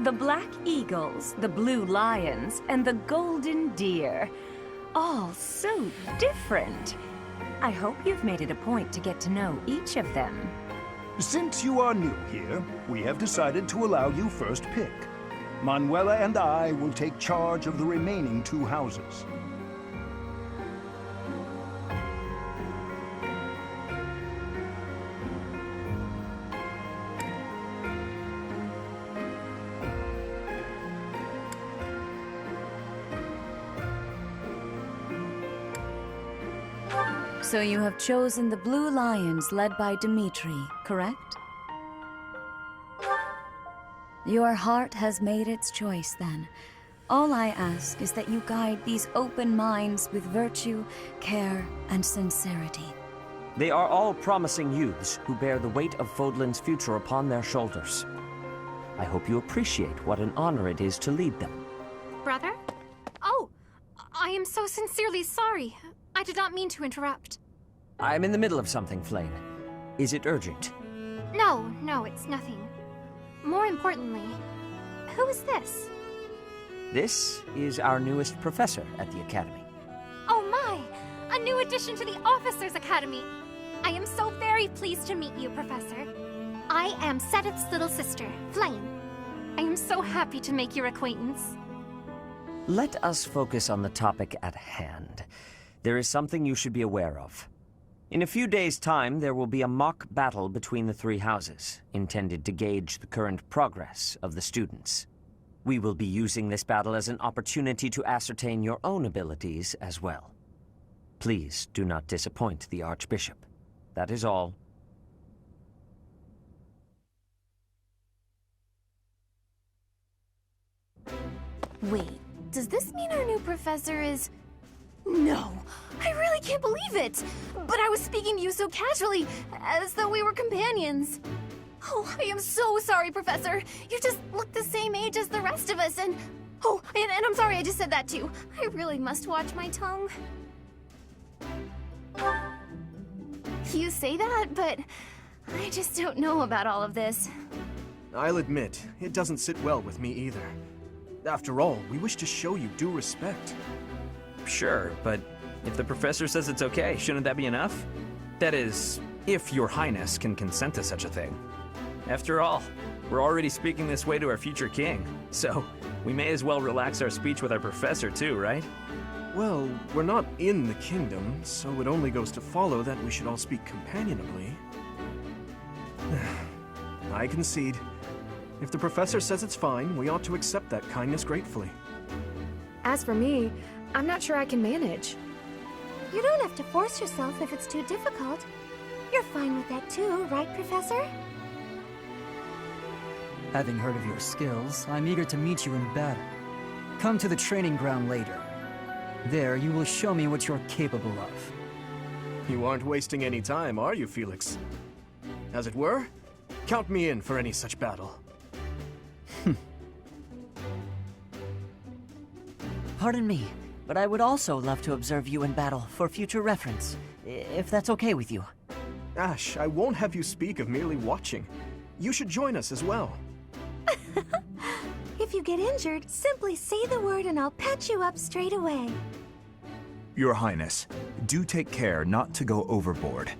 The Black Eagles, the Blue Lions, and the Golden Deer. All so different. I hope you've made it a point to get to know each of them. Since you are new here, we have decided to allow you first pick. Manuela and I will take charge of the remaining 2 houses. So you have chosen the Blue Lions led by Dimitri, correct? Your heart has made its choice, then. All I ask is that you guide these open minds with virtue, care, and sincerity. They are all promising youths who bear the weight of Fodlan's future upon their shoulders. I hope you appreciate what an honor it is to lead them. Brother? Oh, I am so sincerely sorry. I did not mean to interrupt. I'm in the middle of something, Flame. Is it urgent? No, it's nothing. More importantly, who is this? This is our newest professor at the Academy. Oh my! A new addition to the Officers' Academy! I am so very pleased to meet you, Professor. I am Sedith's little sister, Flame. I am so happy to make your acquaintance. Let us focus on the topic at hand. There is something you should be aware of. In a few days' time, there will be a mock battle between the three houses, intended to gauge the current progress of the students. We will be using this battle as an opportunity to ascertain your own abilities as well. Please do not disappoint the Archbishop. That is all. Wait, does this mean our new professor is... No, I really can't believe it! But I was speaking to you so casually, as though we were companions. Oh, I am so sorry, Professor. You just look the same age as the rest of us, and... Oh, and I'm sorry I just said that too. I really must watch my tongue. You say that, but I just don't know about all of this. I'll admit, it doesn't sit well with me either. After all, we wish to show you due respect. Sure, but if the professor says it's okay, shouldn't that be enough? That is, if your highness can consent to such a thing. After all, we're already speaking this way to our future king, so we may as well relax our speech with our professor too, right? Well, we're not in the kingdom, so it only goes to follow that we should all speak companionably. I concede. If the professor says it's fine, we ought to accept that kindness gratefully. As for me, I'm not sure I can manage. You don't have to force yourself if it's too difficult. You're fine with that too, right, Professor? Having heard of your skills, I'm eager to meet you in battle. Come to the training ground later. There, you will show me what you're capable of. You aren't wasting any time, are you, Felix? As it were, count me in for any such battle. Pardon me, but I would also love to observe you in battle for future reference, if that's okay with you. Ash, I won't have you speak of merely watching. You should join us as well. If you get injured, simply say the word and I'll patch you up straight away. Your Highness, do take care not to go overboard.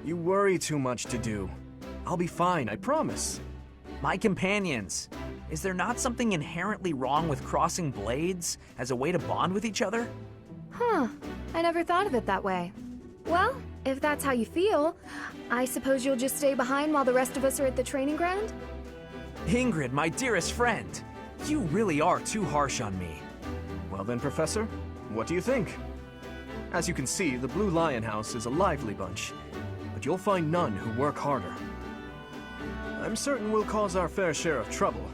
You worry too much to do. I'll be fine, I promise. My companions, is there not something inherently wrong with crossing blades as a way to bond with each other? Huh, I never thought of it that way. Well, if that's how you feel, I suppose you'll just stay behind while the rest of us are at the training ground? Ingrid, my dearest friend, you really are too harsh on me. Well then, Professor, what do you think? As you can see, the Blue Lion House is a lively bunch, but you'll find none who work harder. I'm certain we'll cause our fair share of trouble,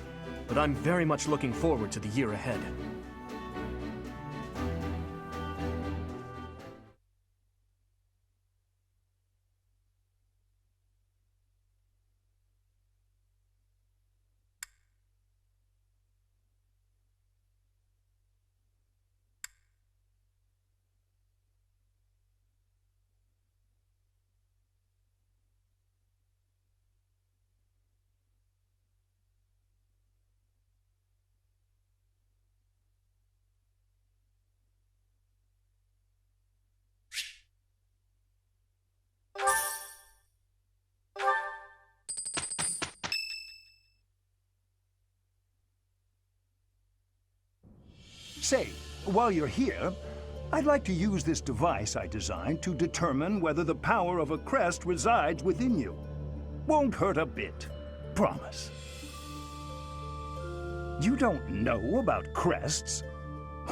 but I'm very much looking forward to the year ahead. Say, while you're here, I'd like to use this device I designed to determine whether the power of a crest resides within you. Won't hurt a bit. Promise. You don't know about crests?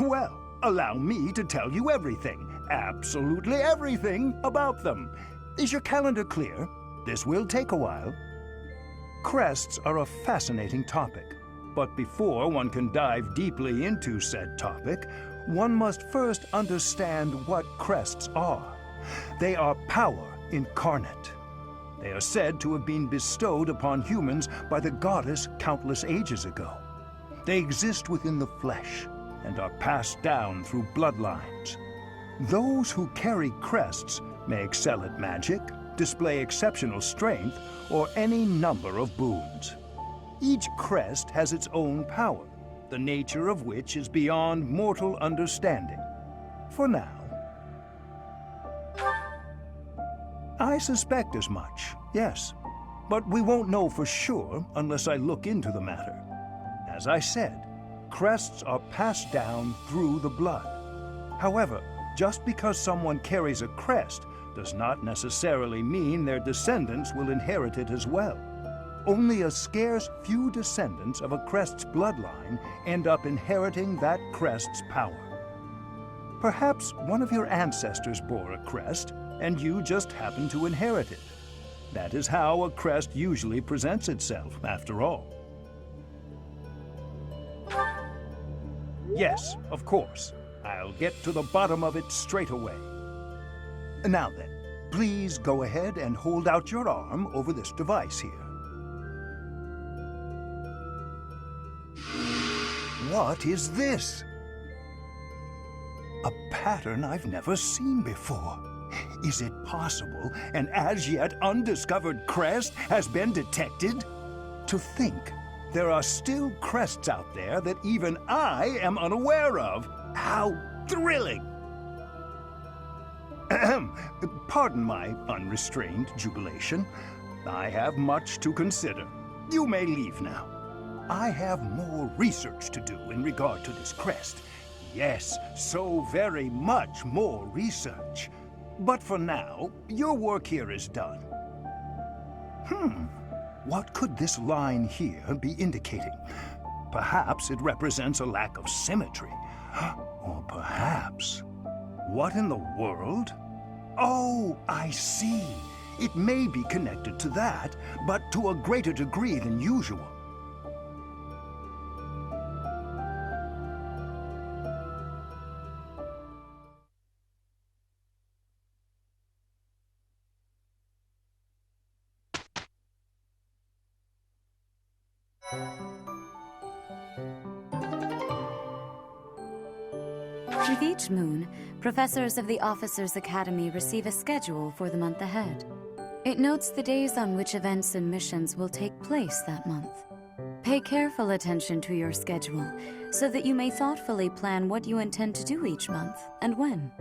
Well, allow me to tell you everything, absolutely everything about them. Is your calendar clear? This will take a while. Crests are a fascinating topic, but before one can dive deeply into said topic, one must first understand what crests are. They are power incarnate. They are said to have been bestowed upon humans by the goddess countless ages ago. They exist within the flesh and are passed down through bloodlines. Those who carry crests may excel at magic, display exceptional strength, or any number of boons. Each crest has its own power, the nature of which is beyond mortal understanding. For now. I suspect as much, yes. But we won't know for sure unless I look into the matter. As I said, crests are passed down through the blood. However, just because someone carries a crest does not necessarily mean their descendants will inherit it as well. Only a scarce few descendants of a crest's bloodline end up inheriting that crest's power. Perhaps one of your ancestors bore a crest, and you just happen to inherit it. That is how a crest usually presents itself, after all. Yes, of course. I'll get to the bottom of it straight away. Now then, please go ahead and hold out your arm over this device here. What is this? A pattern I've never seen before. Is it possible an as yet undiscovered crest has been detected? To think there are still crests out there that even I am unaware of. How thrilling! Pardon my unrestrained jubilation. I have much to consider. You may leave now. I have more research to do in regard to this crest. Yes, so very much more research. But for now, your work here is done. What could this line here be indicating? Perhaps it represents a lack of symmetry. Or perhaps... What in the world? Oh, I see. It may be connected to that, but to a greater degree than usual. With each moon, professors of the Officers' Academy receive a schedule for the month ahead. It notes the days on which events and missions will take place that month. Pay careful attention to your schedule, so that you may thoughtfully plan what you intend to do each month and when.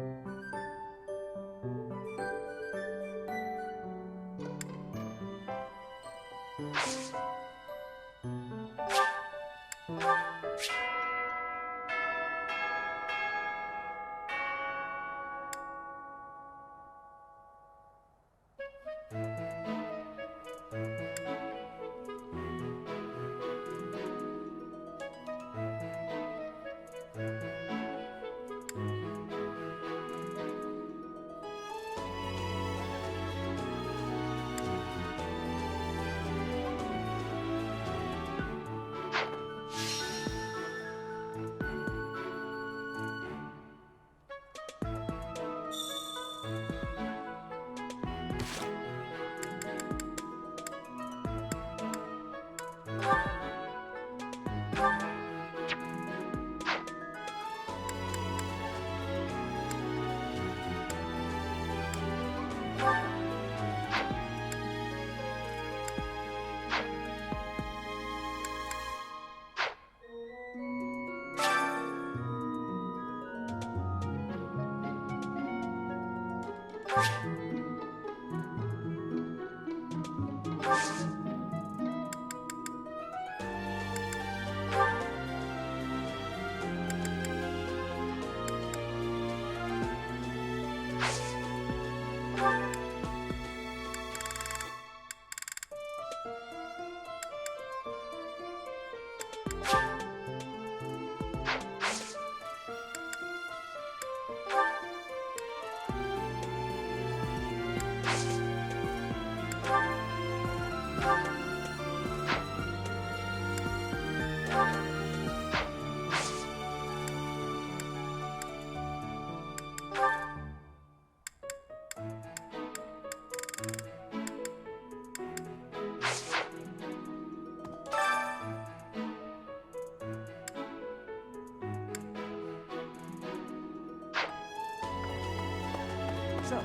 So,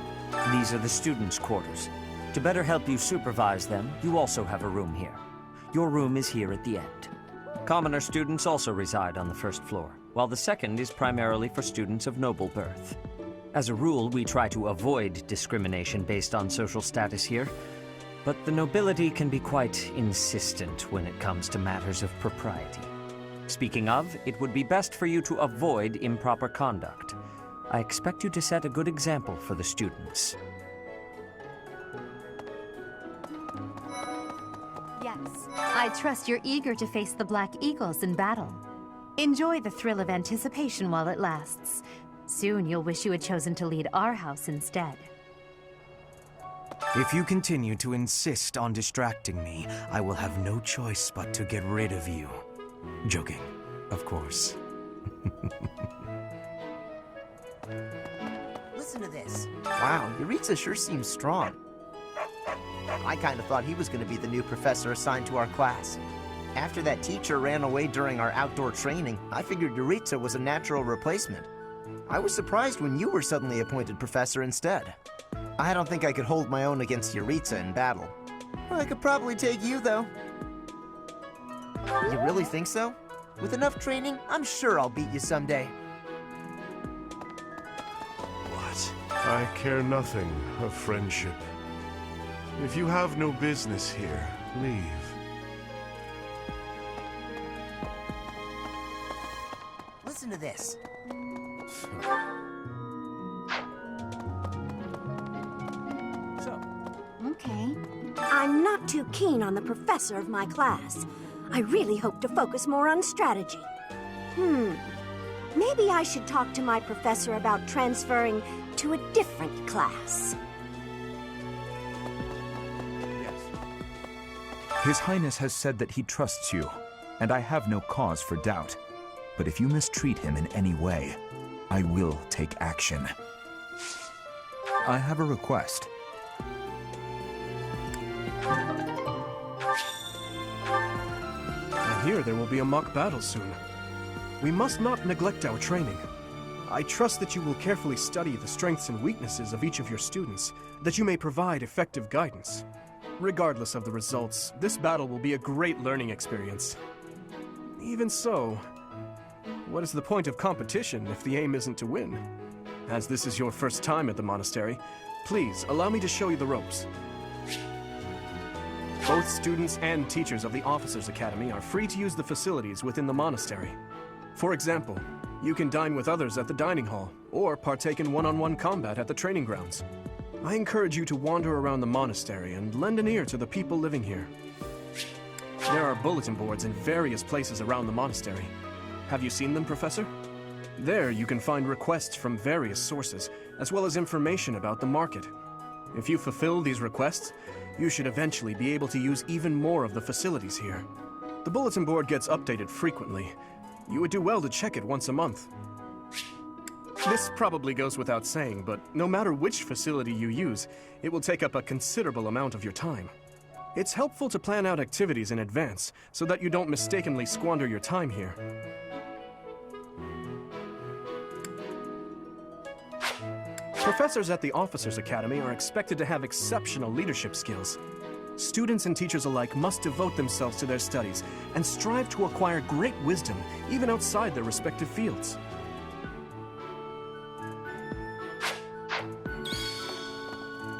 these are the students' quarters. To better help you supervise them, you also have a room here. Your room is here at the end. Commoner students also reside on the first floor, while the second is primarily for students of noble birth. As a rule, we try to avoid discrimination based on social status here, but the nobility can be quite insistent when it comes to matters of propriety. Speaking of, it would be best for you to avoid improper conduct. I expect you to set a good example for the students. Yes. I trust you're eager to face the Black Eagles in battle. Enjoy the thrill of anticipation while it lasts. Soon you'll wish you had chosen to lead our house instead. If you continue to insist on distracting me, I will have no choice but to get rid of you. Joking, of course. Listen to this. Wow, Yuritsa sure seems strong. I kind of thought he was going to be the new professor assigned to our class. After that teacher ran away during our outdoor training, I figured Yuritsa was a natural replacement. I was surprised when you were suddenly appointed professor instead. I don't think I could hold my own against Yuritsa in battle. I could probably take you, though. You really think so? With enough training, I'm sure I'll beat you someday. What? I care nothing of friendship. If you have no business here, leave. Listen to this. Okay. I'm not too keen on the professor of my class. I really hope to focus more on strategy. Maybe I should talk to my professor about transferring to a different class. His Highness has said that he trusts you, and I have no cause for doubt. But if you mistreat him in any way, I will take action. I have a request. I hear there will be a mock battle soon. We must not neglect our training. I trust that you will carefully study the strengths and weaknesses of each of your students, that you may provide effective guidance. Regardless of the results, this battle will be a great learning experience. Even so, what is the point of competition if the aim isn't to win? As this is your first time at the monastery, please allow me to show you the ropes. Both students and teachers of the Officers' Academy are free to use the facilities within the monastery. For example, you can dine with others at the dining hall, or partake in one-on-one combat at the training grounds. I encourage you to wander around the monastery and lend an ear to the people living here. There are bulletin boards in various places around the monastery. Have you seen them, Professor? There you can find requests from various sources, as well as information about the market. If you fulfill these requests, you should eventually be able to use even more of the facilities here. The bulletin board gets updated frequently. You would do well to check it once a month. This probably goes without saying, but no matter which facility you use, it will take up a considerable amount of your time. It's helpful to plan out activities in advance, so that you don't mistakenly squander your time here. Professors at the Officers' Academy are expected to have exceptional leadership skills. Students and teachers alike must devote themselves to their studies and strive to acquire great wisdom, even outside their respective fields.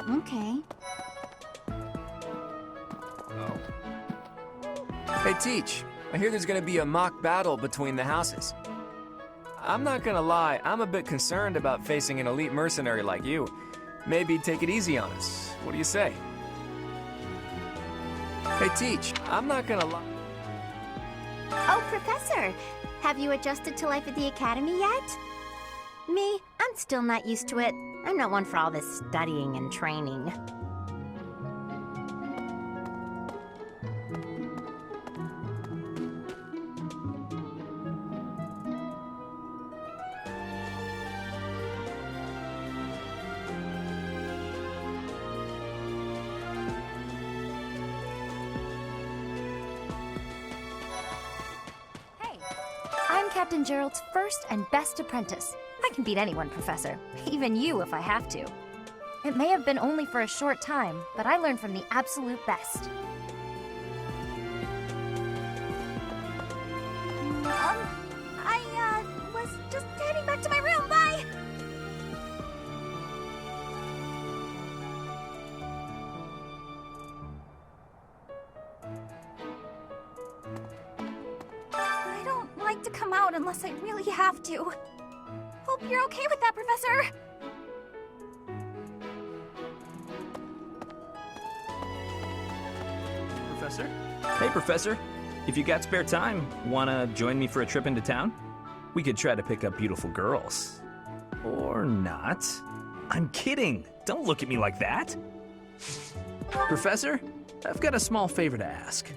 Okay. Hey, Teach. I hear there's gonna be a mock battle between the houses. I'm not gonna lie, I'm a bit concerned about facing an elite mercenary like you. Maybe take it easy on us. What do you say? Hey, Teach. I'm not gonna lie. Oh, Professor! Have you adjusted to life at the Academy yet? Me? I'm still not used to it. I'm not one for all this studying and training. I'm Captain Gerald's first and best apprentice. I can beat anyone, Professor. Even you, if I have to. It may have been only for a short time, but I learned from the absolute best. I was just heading back to my room. Bye! I don't like to come out unless I really have to. Hope you're okay with that, Professor. Professor? Hey, Professor. If you got spare time, wanna join me for a trip into town? We could try to pick up beautiful girls. Or not. I'm kidding. Don't look at me like that. Professor, I've got a small favor to ask.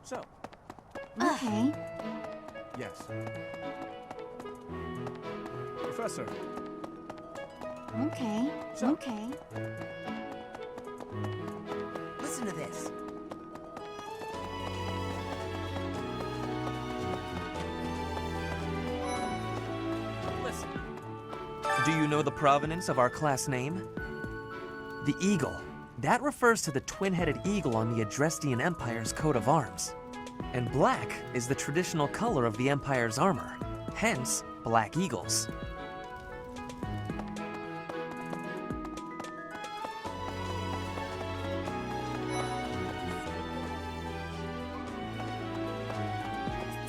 So. Okay. Yes. Professor. Okay. Okay. Listen to this. Listen. Do you know the provenance of our class name? The eagle. That refers to the twin-headed eagle on the Adrestian Empire's coat of arms. And black is the traditional color of the Empire's armor, hence black eagles.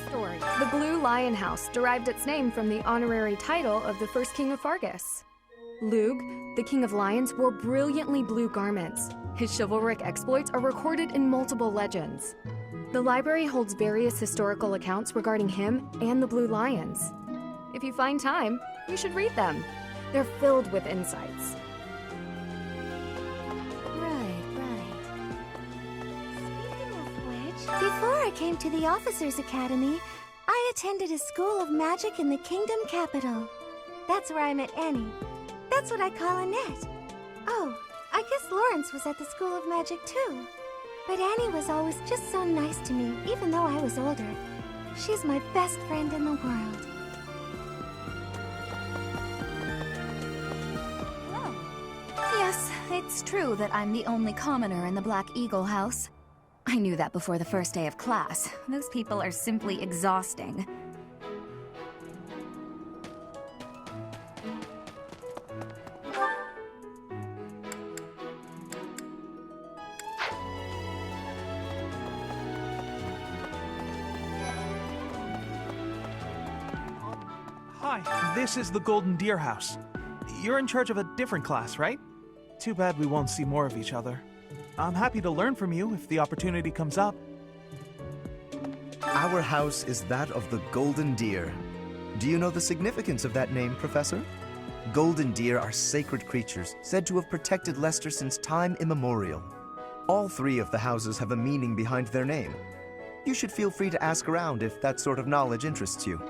Story. The Blue Lion House derived its name from the honorary title of the first king of Fargus. Lug, the king of lions, wore brilliantly blue garments. His chivalric exploits are recorded in multiple legends. The library holds various historical accounts regarding him and the Blue Lions. If you find time, you should read them. They're filled with insights. Before I came to the Officers Academy, I attended a school of magic in the Kingdom capital. That's where I met Annie. That's what I call Annette. Oh, I guess Lawrence was at the School of Magic too. But Annie was always just so nice to me, even though I was older. She's my best friend in the world. Yes, it's true that I'm the only commoner in the Black Eagle house. I knew that before the first day of class. Those people are simply exhausting. Hi, this is the Golden Deer House. You're in charge of a different class, right? Too bad we won't see more of each other. I'm happy to learn from you if the opportunity comes up. Our house is that of the Golden Deer. Do you know the significance of that name, Professor? Golden deer are sacred creatures, said to have protected Leicester since time immemorial. All three of the houses have a meaning behind their name. You should feel free to ask around if that sort of knowledge interests you.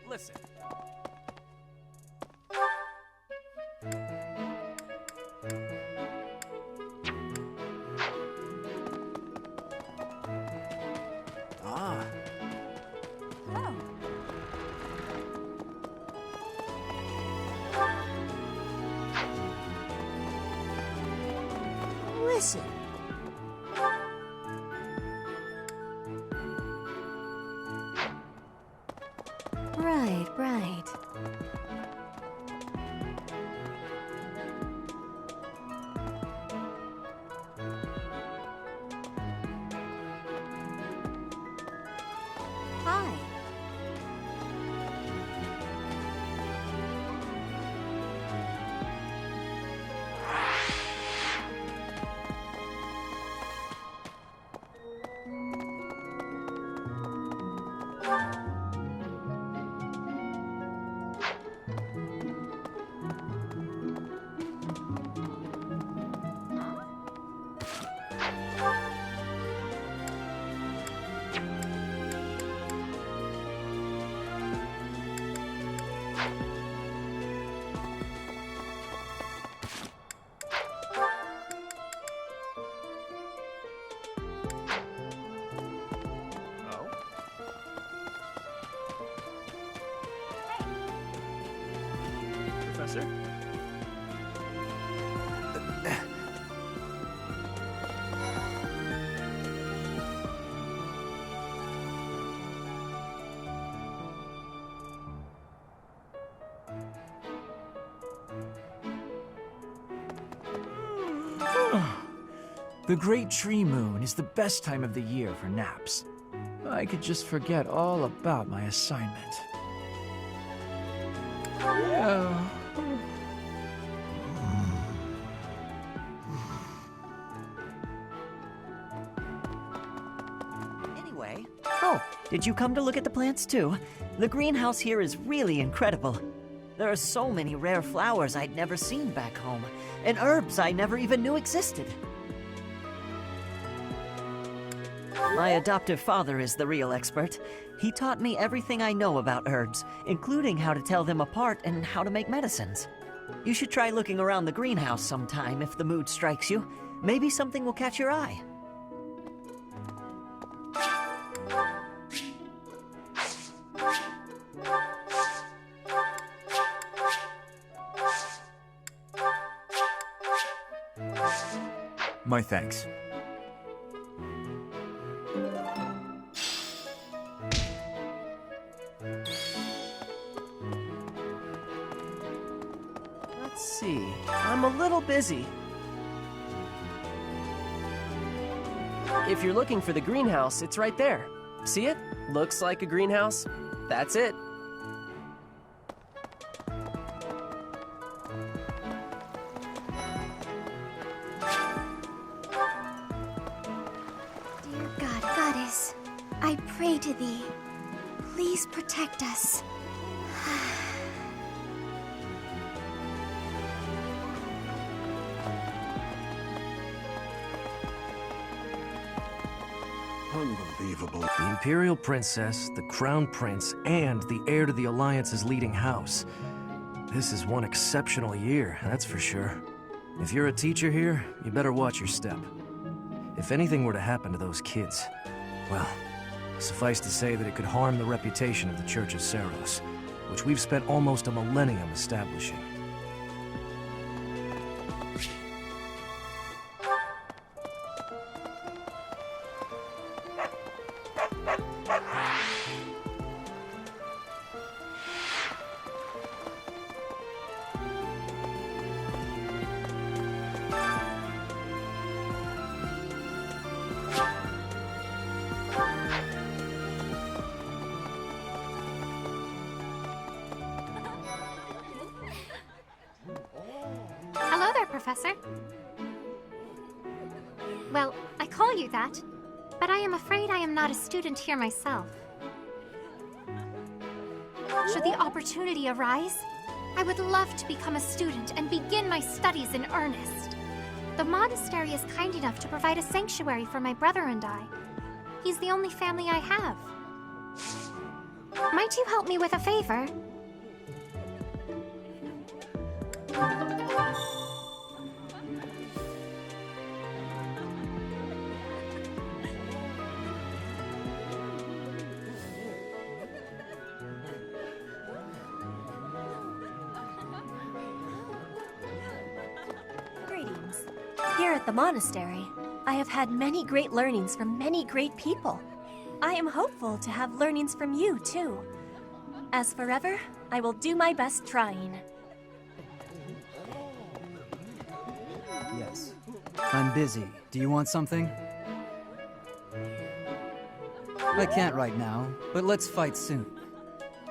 Listen. Ah. Oh. Listen. Right. Hi. Professor. The Great Tree Moon is the best time of the year for naps. I could just forget all about my assignment. Yeah. Anyway, oh, did you come to look at the plants too? The greenhouse here is really incredible. There are so many rare flowers I'd never seen back home, and herbs I never even knew existed. My adoptive father is the real expert. He taught me everything I know about herbs, including how to tell them apart and how to make medicines. You should try looking around the greenhouse sometime if the mood strikes you. Maybe something will catch your eye. My thanks. Let's see. I'm a little busy. If you're looking for the greenhouse, it's right there. See it? Looks like a greenhouse. That's it. Dear God, Goddess, I pray to thee. Please protect us. Unbelievable. The Imperial Princess, the Crown Prince, and the heir to the Alliance's leading house. This is one exceptional year, that's for sure. If you're a teacher here, you better watch your step. If anything were to happen to those kids, well, suffice to say that it could harm the reputation of the Church of Seros, which we've spent almost a millennium establishing. Hello there, Professor. Well, I call you that, but I am afraid I am not a student here myself. Should the opportunity arise, I would love to become a student and begin my studies in earnest. The monastery is kind enough to provide a sanctuary for my brother and I. He's the only family I have. Might you help me with a favor? Greetings. Here at the monastery, I have had many great learnings from many great people. I am hopeful to have learnings from you, too. As forever, I will do my best trying. Yes. I'm busy. Do you want something? I can't right now, but let's fight soon.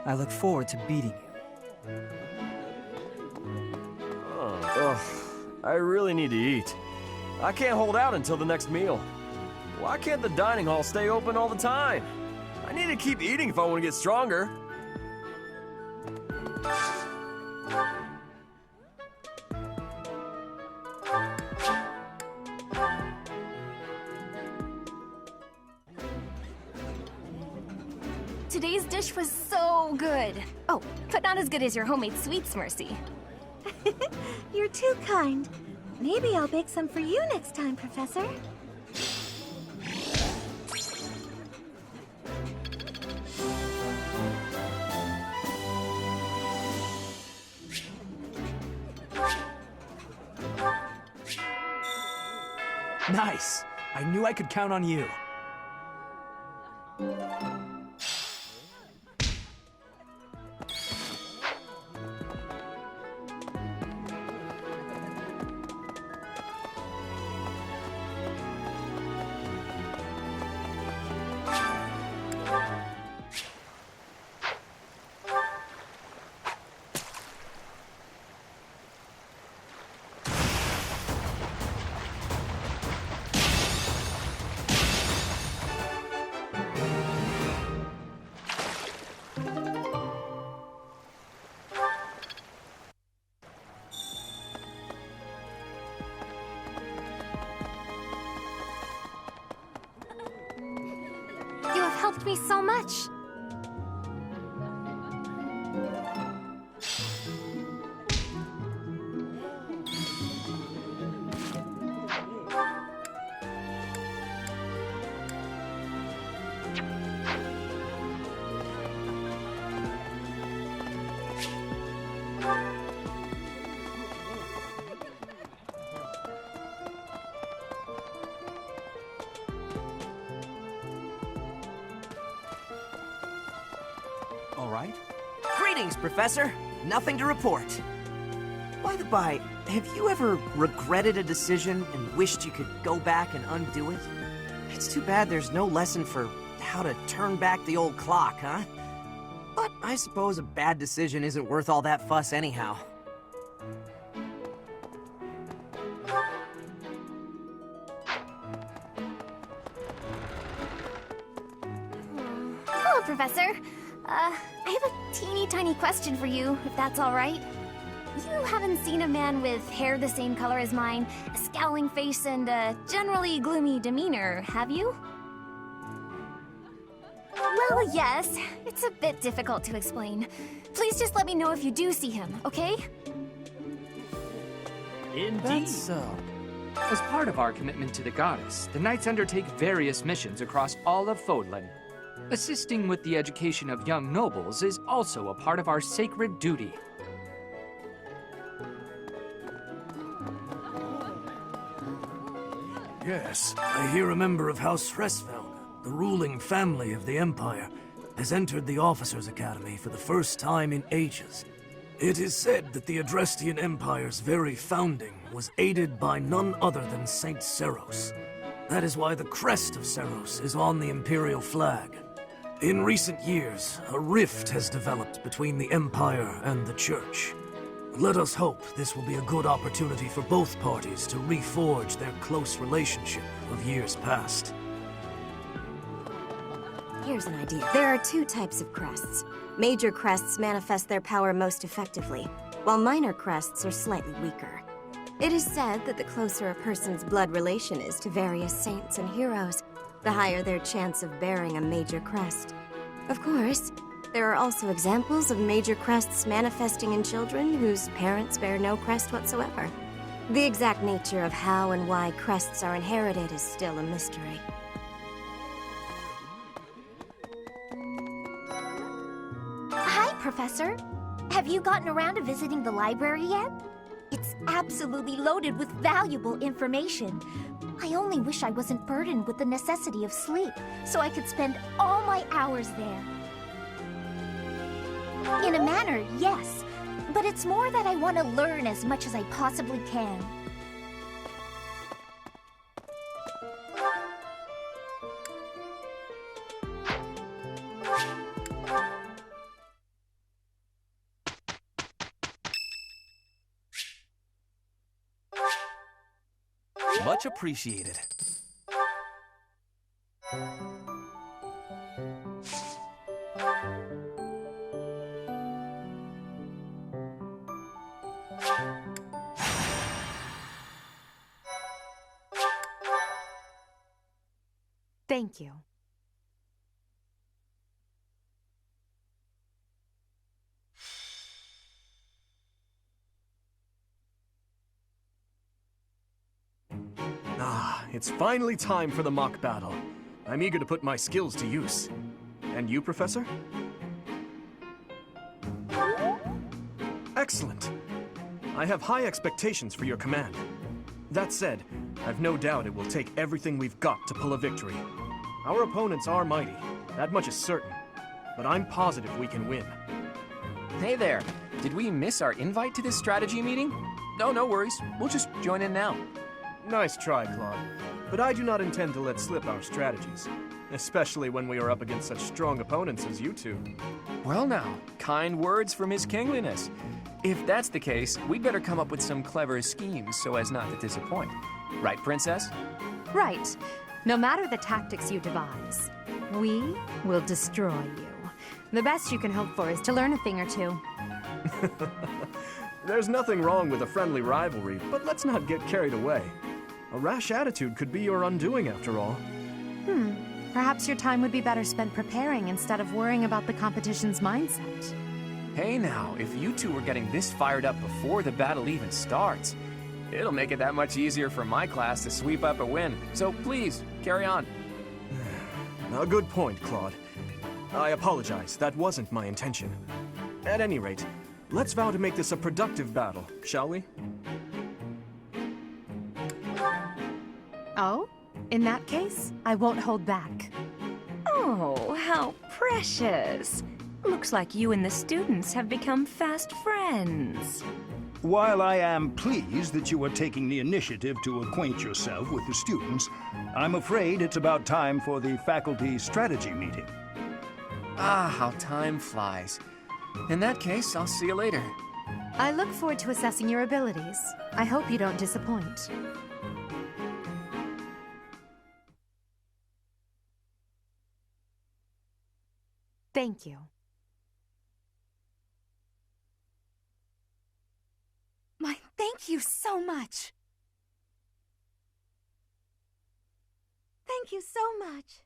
I look forward to beating you. Ugh, I really need to eat. I can't hold out until the next meal. Why can't the dining hall stay open all the time? I need to keep eating if I want to get stronger. Today's dish was so good. Oh, but not as good as your homemade sweets, Mercy. You're too kind. Maybe I'll bake some for you next time, Professor. Nice. I knew I could count on you. You have helped me so much. All right. Greetings, Professor. Nothing to report. By the by, have you ever regretted a decision and wished you could go back and undo it? It's too bad there's no lesson for how to turn back the old clock, huh? But I suppose a bad decision isn't worth all that fuss anyhow. Hello, Professor. I have a teeny tiny question for you, if that's all right. You haven't seen a man with hair the same color as mine, a scowling face, and a generally gloomy demeanor, have you? Well, yes. It's a bit difficult to explain. Please just let me know if you do see him, okay? Indeed. That's so. As part of our commitment to the goddess, the knights undertake various missions across all of Fodlan. Assisting with the education of young nobles is also a part of our sacred duty. Yes, I hear a member of House Hresvelg, the ruling family of the Empire, has entered the Officers' Academy for the first time in ages. It is said that the Adrestian Empire's very founding was aided by none other than Saint Seros. That is why the crest of Seros is on the Imperial flag. In recent years, a rift has developed between the Empire and the Church. Let us hope this will be a good opportunity for both parties to reforge their close relationship of years past. Here's an idea. There are two types of crests. Major crests manifest their power most effectively, while minor crests are slightly weaker. It is said that the closer a person's blood relation is to various saints and heroes, the higher their chance of bearing a major crest. Of course, there are also examples of major crests manifesting in children whose parents bear no crest whatsoever. The exact nature of how and why crests are inherited is still a mystery. Hi, Professor. Have you gotten around to visiting the library yet? It's absolutely loaded with valuable information. I only wish I wasn't burdened with the necessity of sleep, so I could spend all my hours there. In a manner, yes, but it's more that I want to learn as much as I possibly can. Much appreciated. Thank you. Ah, it's finally time for the mock battle. I'm eager to put my skills to use. And you, Professor? Excellent. I have high expectations for your command. That said, I've no doubt it will take everything we've got to pull a victory. Our opponents are mighty, that much is certain. But I'm positive we can win. Hey there, did we miss our invite to this strategy meeting? No, no worries. We'll just join in now. Nice try, Claude. But I do not intend to let slip our strategies. Especially when we are up against such strong opponents as you two. Well now, kind words from His Kingliness. If that's the case, we'd better come up with some clever schemes so as not to disappoint. Right, Princess? Right. No matter the tactics you devise, we will destroy you. The best you can hope for is to learn a thing or two. There's nothing wrong with a friendly rivalry, but let's not get carried away. A rash attitude could be your undoing after all. Perhaps your time would be better spent preparing instead of worrying about the competition's mindset. Hey now, if you two were getting this fired up before the battle even starts, it'll make it that much easier for my class to sweep up a win. So please, carry on. A good point, Claude. I apologize, that wasn't my intention. At any rate, let's vow to make this a productive battle, shall we? Oh? In that case, I won't hold back. Oh, how precious. Looks like you and the students have become fast friends. While I am pleased that you are taking the initiative to acquaint yourself with the students, I'm afraid it's about time for the faculty strategy meeting. Ah, how time flies. In that case, I'll see you later. I look forward to assessing your abilities. I hope you don't disappoint. Thank you. Thank you so much. Thank you so much.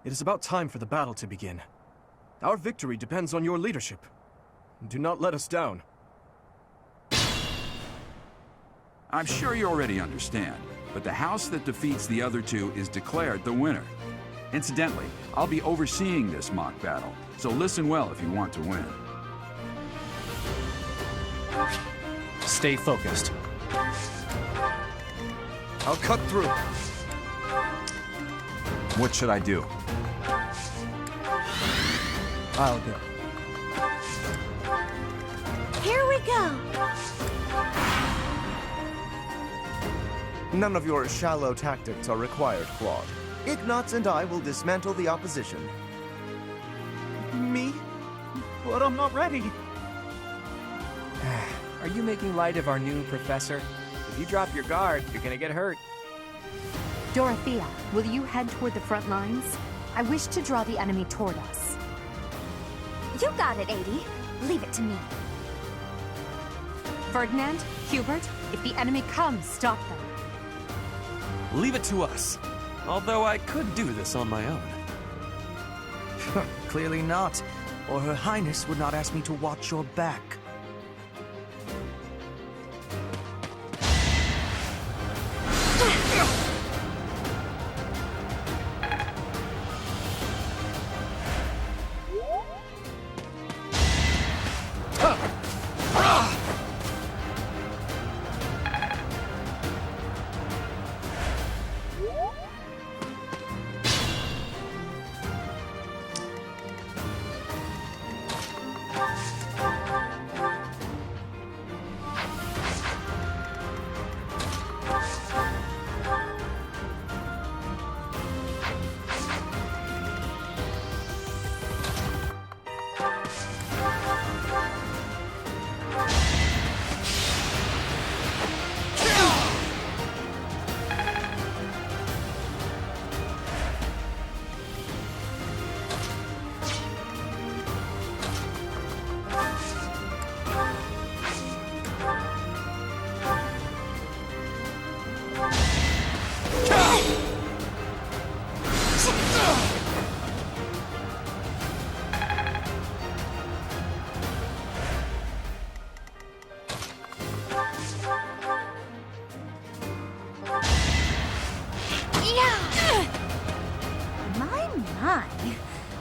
It is about time for the battle to begin. Our victory depends on your leadership. Do not let us down. I'm sure you already understand, but the house that defeats the other two is declared the winner. Incidentally, I'll be overseeing this mock battle, so listen well if you want to win. Stay focused. I'll cut through. What should I do? I'll go. Here we go. None of your shallow tactics are required, Claude. Ignatz and I will dismantle the opposition. Me? But I'm not ready. Are you making light of our new professor? If you drop your guard, you're gonna get hurt. Dorothea, will you head toward the front lines? I wish to draw the enemy toward us. You got it, Adie. Leave it to me. Ferdinand, Hubert, if the enemy comes, stop them. Leave it to us. Although I could do this on my own. Clearly not, or Her Highness would not ask me to watch your back.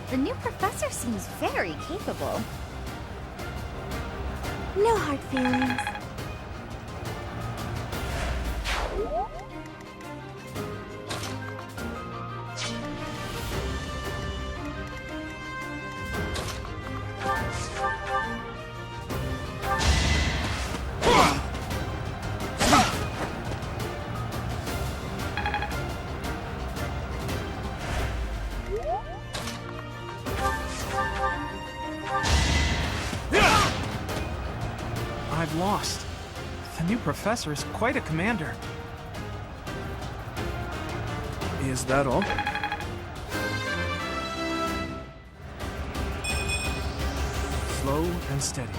The new professor seems very capable. No hard feelings. I've lost. The new professor is quite a commander. Is that all? Slow and steady.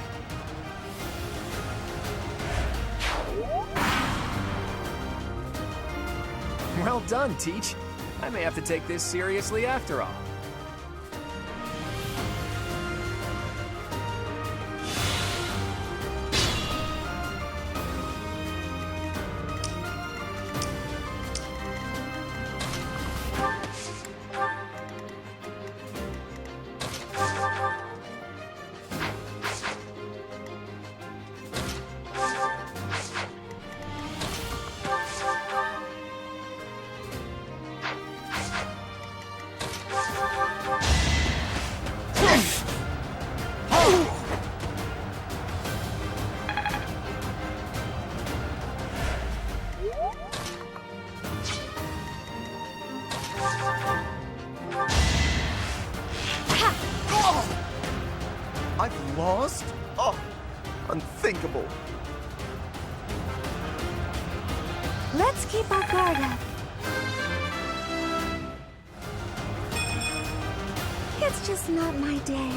Well done, Teach. I may have to take this seriously after all. I've lost? Oh, unthinkable. Let's keep our guard up. It's just not my day.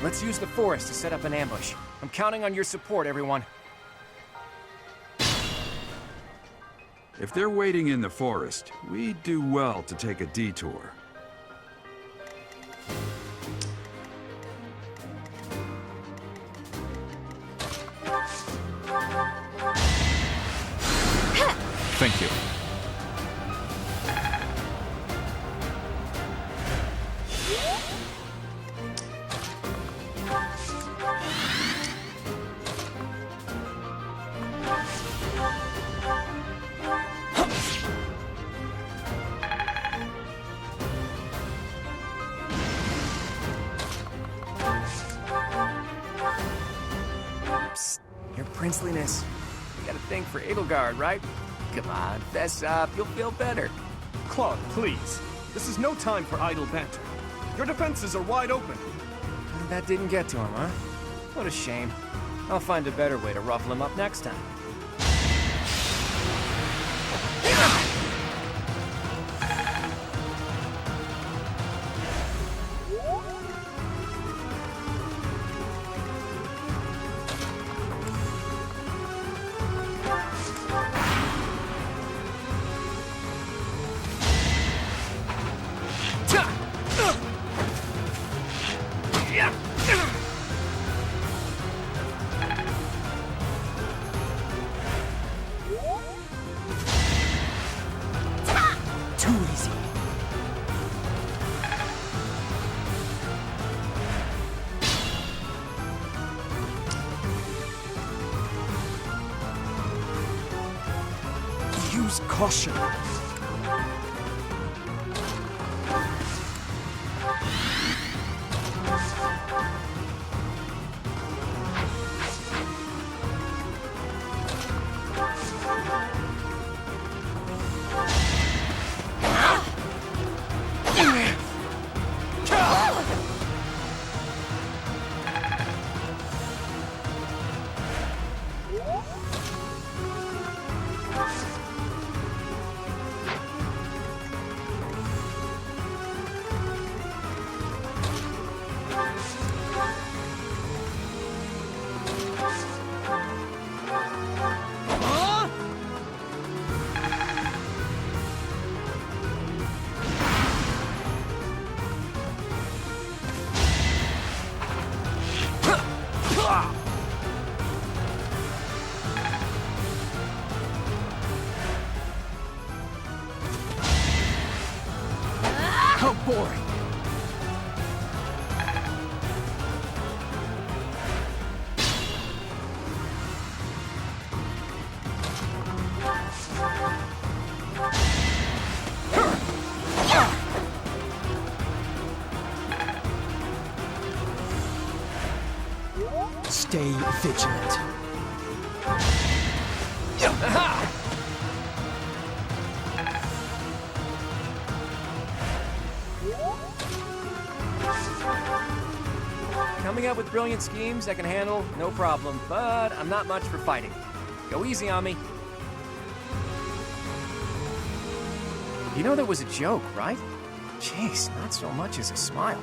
Let's use the forest to set up an ambush. I'm counting on your support, everyone. If they're waiting in the forest, we'd do well to take a detour. Thank you. Psst, your princeliness. You got a thing for Edelgard, right? Come on, fess up. You'll feel better. Claude, please. This is no time for idle banter. Your defenses are wide open. That didn't get to him, huh? What a shame. I'll find a better way to ruffle him up next time. Too easy. Use caution. vigilant. Coming up with brilliant schemes I can handle, no problem, but I'm not much for fighting. Go easy on me. You know that was a joke, right? Jeez, not so much as a smile.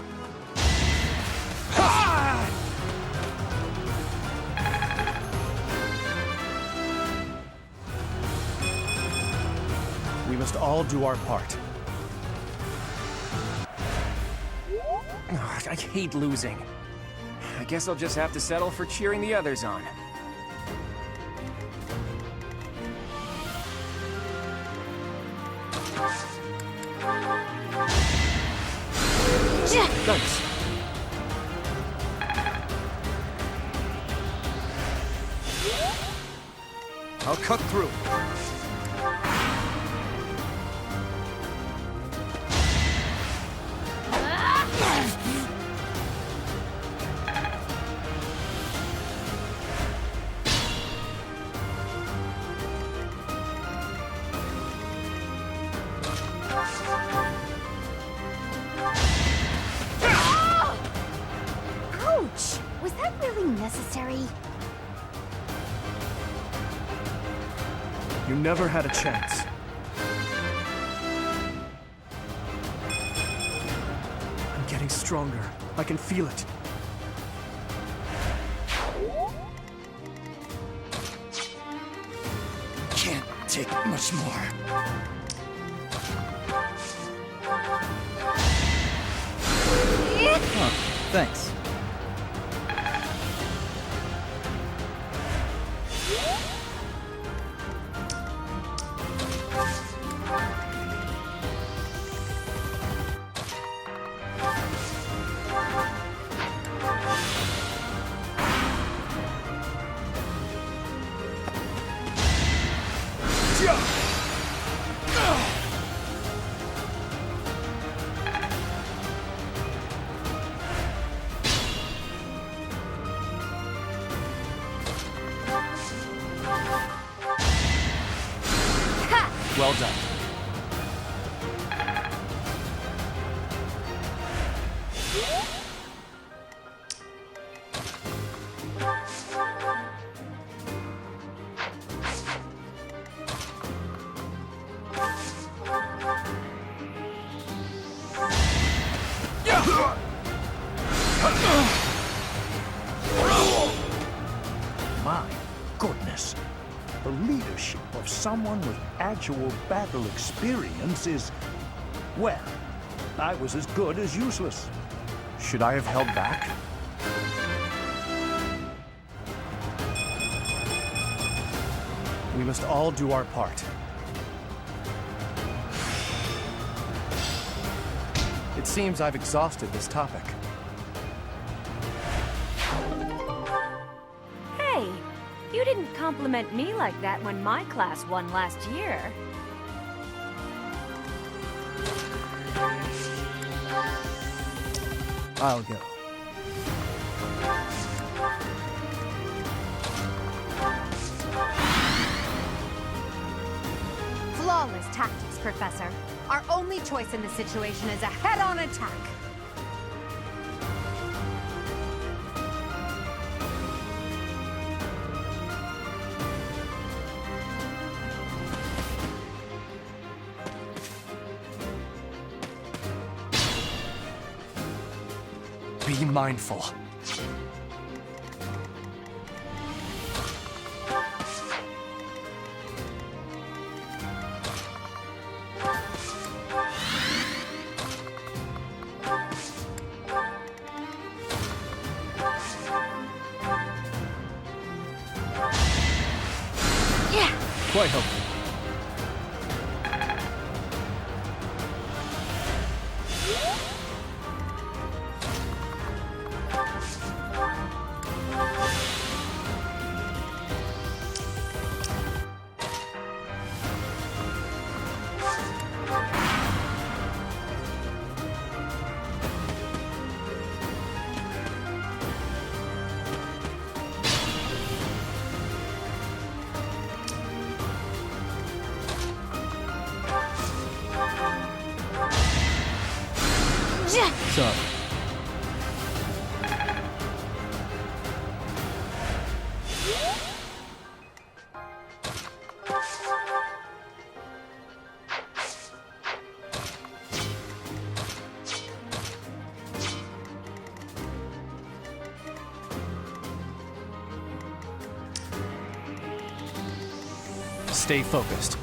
We must all do our part. Ugh, I hate losing. I guess I'll just have to settle for cheering the others on. Thanks. I'll cut through. Ouch! Was that really necessary? You never had a chance. I'm getting stronger. I can feel it. Can't take much more. Oh, thanks. Well done. My goodness. The leadership of someone with actual battle experience is... well, I was as good as useless. Should I have held back? We must all do our part. It seems I've exhausted this topic. Hey, you didn't compliment me like that when my class won last year. I'll go. Flawless tactics, Professor. Our only choice in this situation is a head-on attack. Be mindful. Yeah! Quite helpful. up? Stay focused.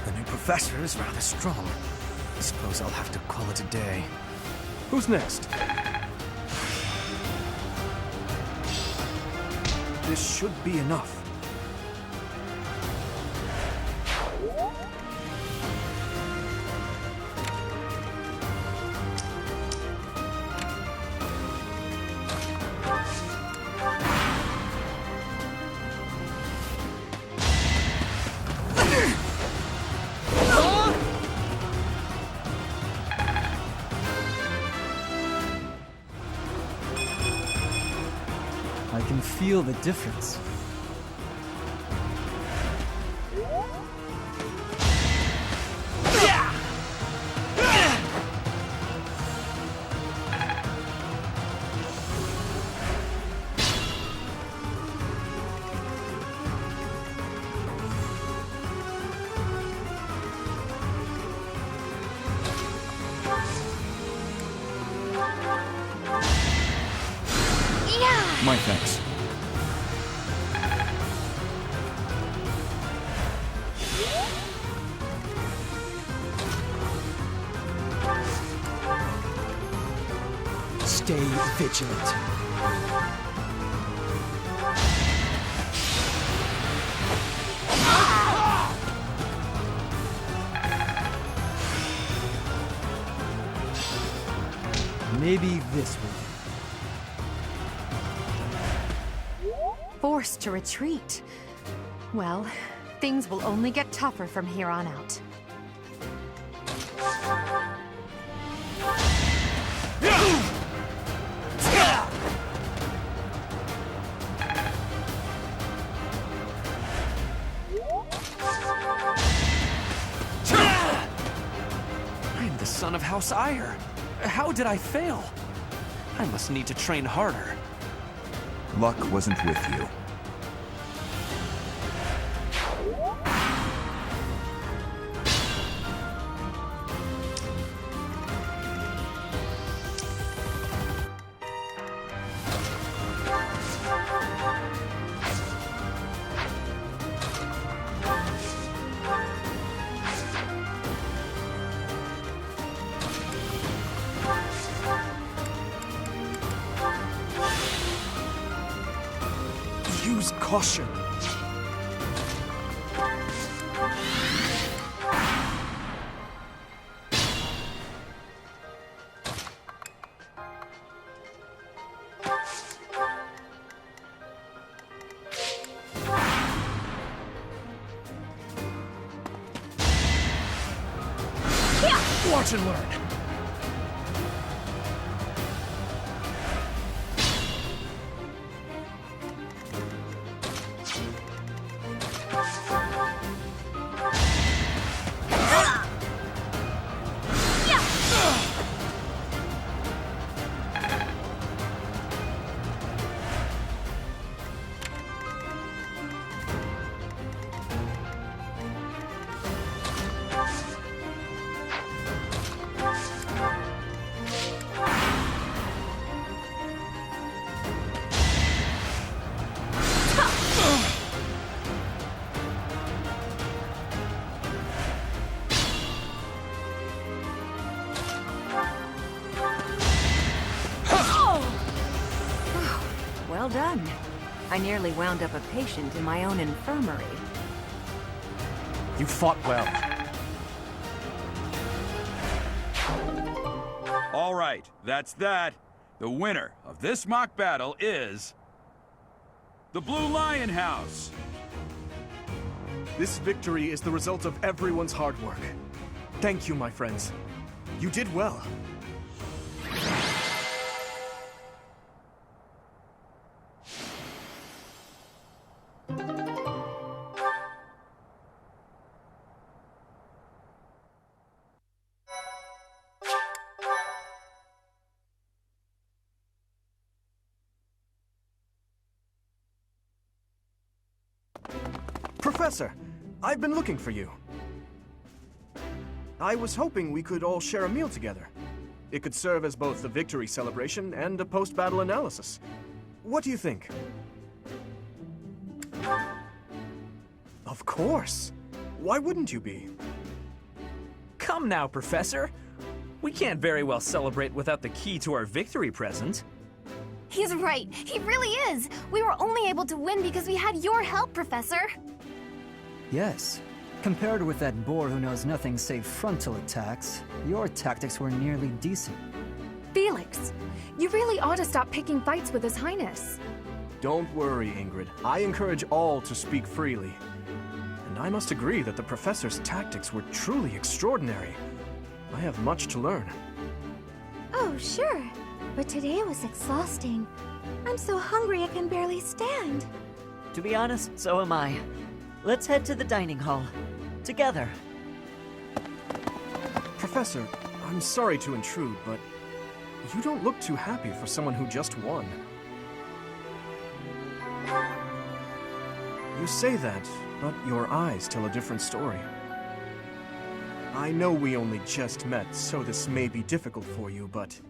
The new professor is rather strong. I suppose I'll have to call it a day. Who's next? This should be enough. I can feel the difference. My thanks. Stay vigilant. Maybe this will. Forced to retreat. Well, things will only get tougher from here on out. I'm the son of House Ire. How did I fail? I must need to train harder. Luck wasn't with you. Use caution. Watch and learn. Well done. I nearly wound up a patient in my own infirmary. You fought well. All right, that's that. The winner of this mock battle is... the Blue Lion House! This victory is the result of everyone's hard work. Thank you, my friends. You did well. Professor, I've been looking for you. I was hoping we could all share a meal together. It could serve as both a victory celebration and a post-battle analysis. What do you think? Of course. Why wouldn't you be? Come now, Professor. We can't very well celebrate without the key to our victory present. He's right. He really is. We were only able to win because we had your help, Professor. Yes. Compared with that boar who knows nothing save frontal attacks, your tactics were nearly decent. Felix, you really ought to stop picking fights with His Highness. Don't worry, Ingrid. I encourage all to speak freely. And I must agree that the Professor's tactics were truly extraordinary. I have much to learn. Oh, sure. But today was exhausting. I'm so hungry I can barely stand. To be honest, so am I. Let's head to the dining hall. Together. Professor, I'm sorry to intrude, but you don't look too happy for someone who just won. You say that, but your eyes tell a different story. I know we only just met, so this may be difficult for you, but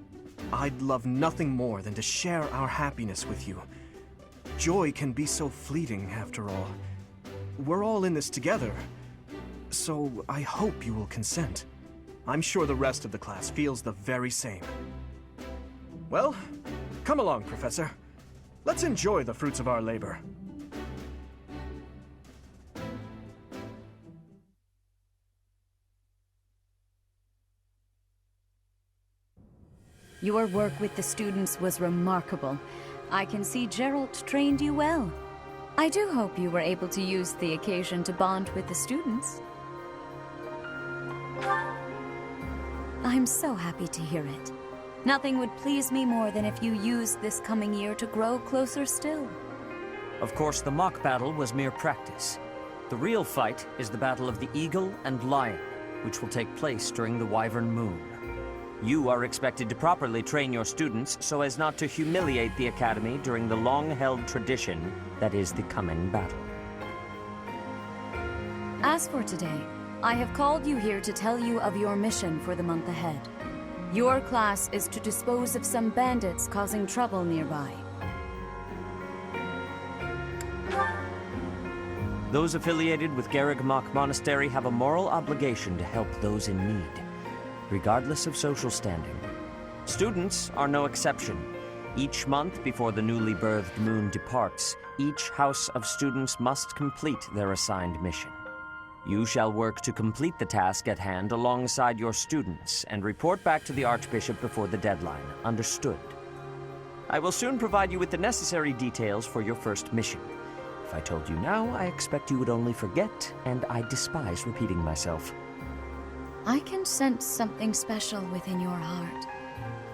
I'd love nothing more than to share our happiness with you. Joy can be so fleeting, after all. We're all in this together, so I hope you will consent. I'm sure the rest of the class feels the very same. Well, come along, Professor. Let's enjoy the fruits of our labor. Your work with the students was remarkable. I can see Gerald trained you well. I do hope you were able to use the occasion to bond with the students. I'm so happy to hear it. Nothing would please me more than if you used this coming year to grow closer still. Of course, the mock battle was mere practice. The real fight is the battle of the Eagle and Lion, which will take place during the Wyvern Moon. You are expected to properly train your students so as not to humiliate the Academy during the long-held tradition that is the coming battle. As for today, I have called you here to tell you of your mission for the month ahead. Your class is to dispose of some bandits causing trouble nearby. Those affiliated with Garrigmach Monastery have a moral obligation to help those in need, regardless of social standing. Students are no exception. Each month before the newly birthed moon departs, each house of students must complete their assigned mission. You shall work to complete the task at hand alongside your students and report back to the Archbishop before the deadline. Understood? I will soon provide you with the necessary details for your first mission. If I told you now, I expect you would only forget, and I despise repeating myself. I can sense something special within your heart.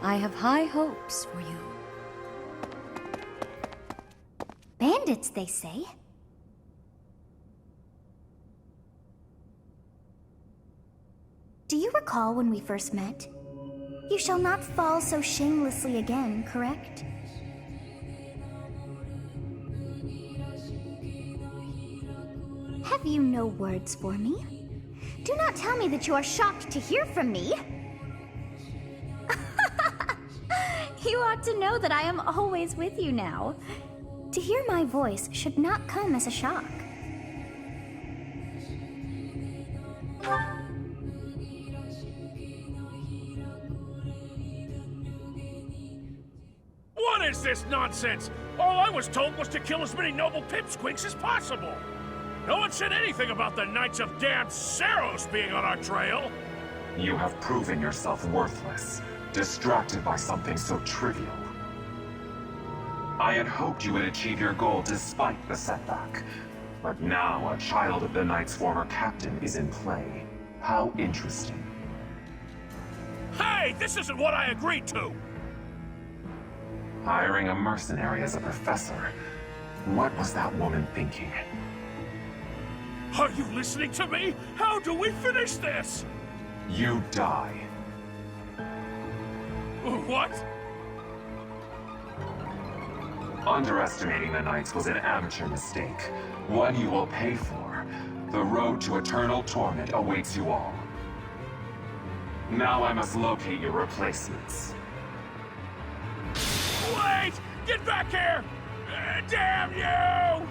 I have high hopes for you. Bandits, they say? Do you recall when we first met? You shall not fall so shamelessly again, correct? Have you no words for me? Do not tell me that you are shocked to hear from me. You ought to know that I am always with you now. To hear my voice should not come as a shock. What is this nonsense? All I was told was to kill as many noble pipsqueaks as possible. No one said anything about the Knights of Damned Saros being on our trail. You have proven yourself worthless, distracted by something so trivial. I had hoped you would achieve your goal despite the setback. But now a child of the Knight's former captain is in play. How interesting. Hey, this isn't what I agreed to! Hiring a mercenary as a professor. What was that woman thinking? Are you listening to me? How do we finish this? You die. What? Underestimating the Knights was an amateur mistake. One you will pay for. The road to eternal torment awaits you all. Now I must locate your replacements. Wait! Get back here! Damn you!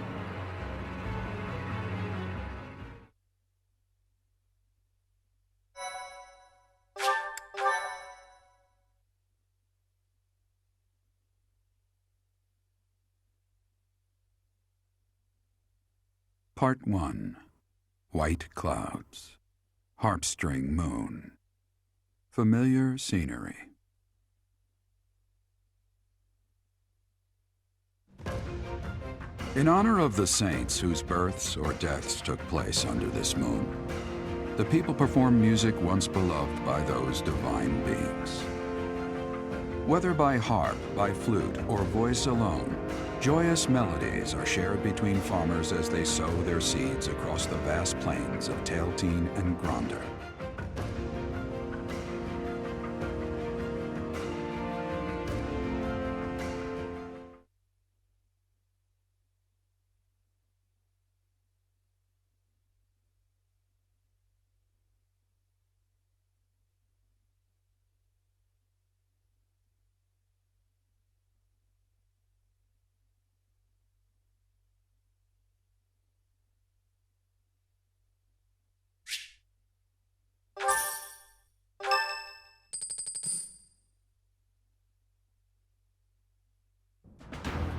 Part 1. White Clouds. Harpstring Moon. Familiar scenery. In honor of the saints whose births or deaths took place under this moon, the people perform music once beloved by those divine beings. Whether by harp, by flute, or voice alone, joyous melodies are shared between farmers as they sow their seeds across the vast plains of Tailteen and Gronder.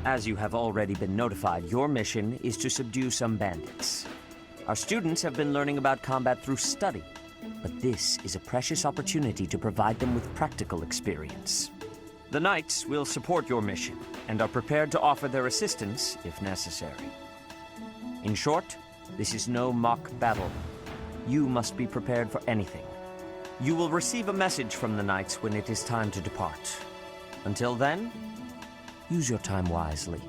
As you have already been notified, your mission is to subdue some bandits. Our students have been learning about combat through study, but this is a precious opportunity to provide them with practical experience. The Knights will support your mission and are prepared to offer their assistance if necessary. In short, this is no mock battle. You must be prepared for anything. You will receive a message from the Knights when it is time to depart. Until then, use your time wisely.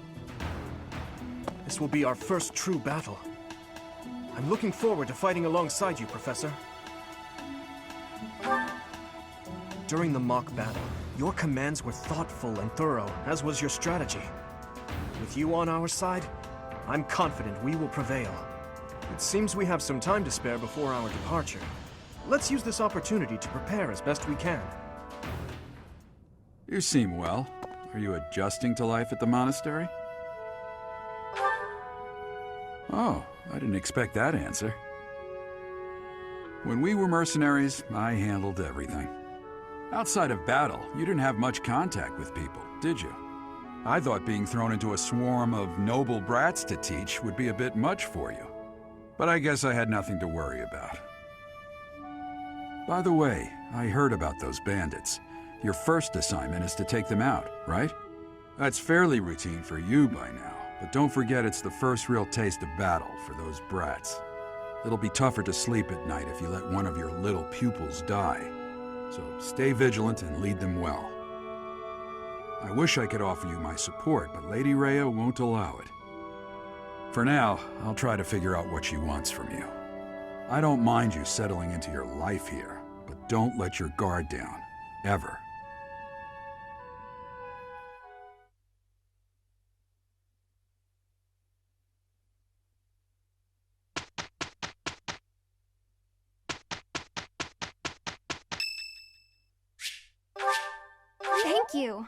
This will be our first true battle. I'm looking forward to fighting alongside you, Professor. During the mock battle, your commands were thoughtful and thorough, as was your strategy. With you on our side, I'm confident we will prevail. It seems we have some time to spare before our departure. Let's use this opportunity to prepare as best we can. You seem well. Are you adjusting to life at the monastery? Oh, I didn't expect that answer. When we were mercenaries, I handled everything. Outside of battle, you didn't have much contact with people, did you? I thought being thrown into a swarm of noble brats to teach would be a bit much for you. But I guess I had nothing to worry about. By the way, I heard about those bandits. Your first assignment is to take them out, right? That's fairly routine for you by now, but don't forget it's the first real taste of battle for those brats. It'll be tougher to sleep at night if you let one of your little pupils die. So stay vigilant and lead them well. I wish I could offer you my support, but Lady Rhea won't allow it. For now, I'll try to figure out what she wants from you. I don't mind you settling into your life here, but don't let your guard down, ever. Thank you.